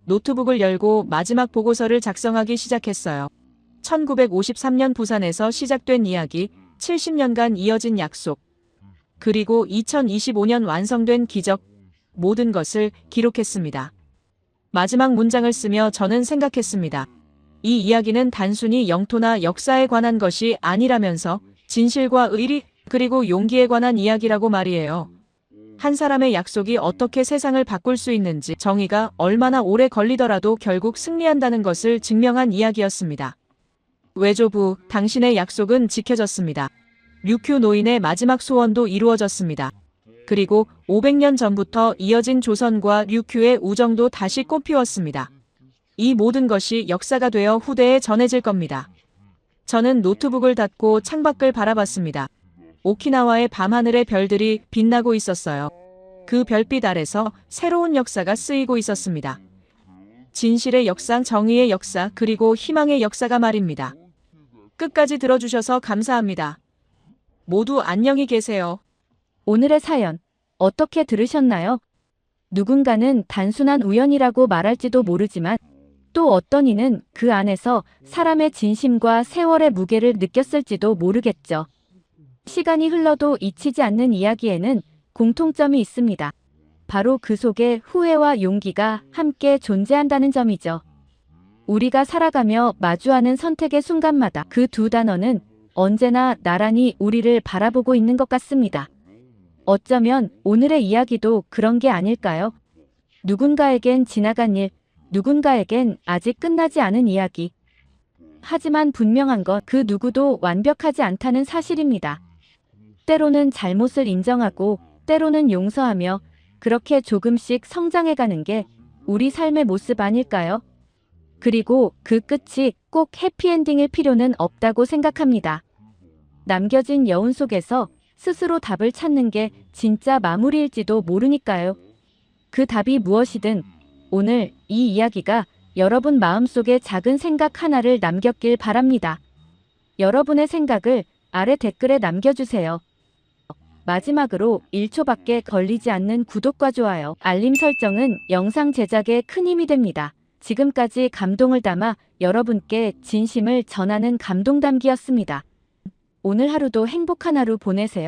노트북을 열고 마지막 보고서를 작성하기 시작했어요. 1953년 부산에서 시작된 이야기, 70년간 이어진 약속, 그리고 2025년 완성된 기적, 모든 것을 기록했습니다. 마지막 문장을 쓰며 저는 생각했습니다. 이 이야기는 단순히 영토나 역사에 관한 것이 아니라면서 진실과 의리, 그리고 용기에 관한 이야기라고 말이에요. 한 사람의 약속이 어떻게 세상을 바꿀 수 있는지, 정의가 얼마나 오래 걸리더라도 결국 승리한다는 것을 증명한 이야기였습니다. 외조부, 당신의 약속은 지켜졌습니다. 류큐 노인의 마지막 소원도 이루어졌습니다. 그리고 500년 전부터 이어진 조선과 류큐의 우정도 다시 꽃피웠습니다. 이 모든 것이 역사가 되어 후대에 전해질 겁니다. 저는 노트북을 닫고 창밖을 바라봤습니다. 오키나와의 밤하늘의 별들이 빛나고 있었어요. 그 별빛 아래서 새로운 역사가 쓰이고 있었습니다. 진실의 역사, 정의의 역사, 그리고 희망의 역사가 말입니다. 끝까지 들어주셔서 감사합니다. 모두 안녕히 계세요.
오늘의 사연 어떻게 들으셨나요? 누군가는 단순한 우연이라고 말할지도 모르지만 또 어떤 이는 그 안에서 사람의 진심과 세월의 무게를 느꼈을지도 모르겠죠. 시간이 흘러도 잊히지 않는 이야기에는 공통점이 있습니다. 바로 그 속에 후회와 용기가 함께 존재한다는 점이죠. 우리가 살아가며 마주하는 선택의 순간마다 그 두 단어는 언제나 나란히 우리를 바라보고 있는 것 같습니다. 어쩌면 오늘의 이야기도 그런 게 아닐까요? 누군가에겐 지나간 일, 누군가에겐 아직 끝나지 않은 이야기. 하지만 분명한 건 그 누구도 완벽하지 않다는 사실입니다. 때로는 잘못을 인정하고 때로는 용서하며 그렇게 조금씩 성장해가는 게 우리 삶의 모습 아닐까요? 그리고 그 끝이 꼭 해피엔딩일 필요는 없다고 생각합니다. 남겨진 여운 속에서 스스로 답을 찾는 게 진짜 마무리일지도 모르니까요. 그 답이 무엇이든 오늘 이 이야기가 여러분 마음속에 작은 생각 하나를 남겼길 바랍니다. 여러분의 생각을 아래 댓글에 남겨주세요. 마지막으로 1초밖에 걸리지 않는 구독과 좋아요, 알림 설정은 영상 제작에 큰 힘이 됩니다. 지금까지 감동을 담아 여러분께 진심을 전하는 감동담기였습니다. 오늘 하루도 행복한 하루 보내세요.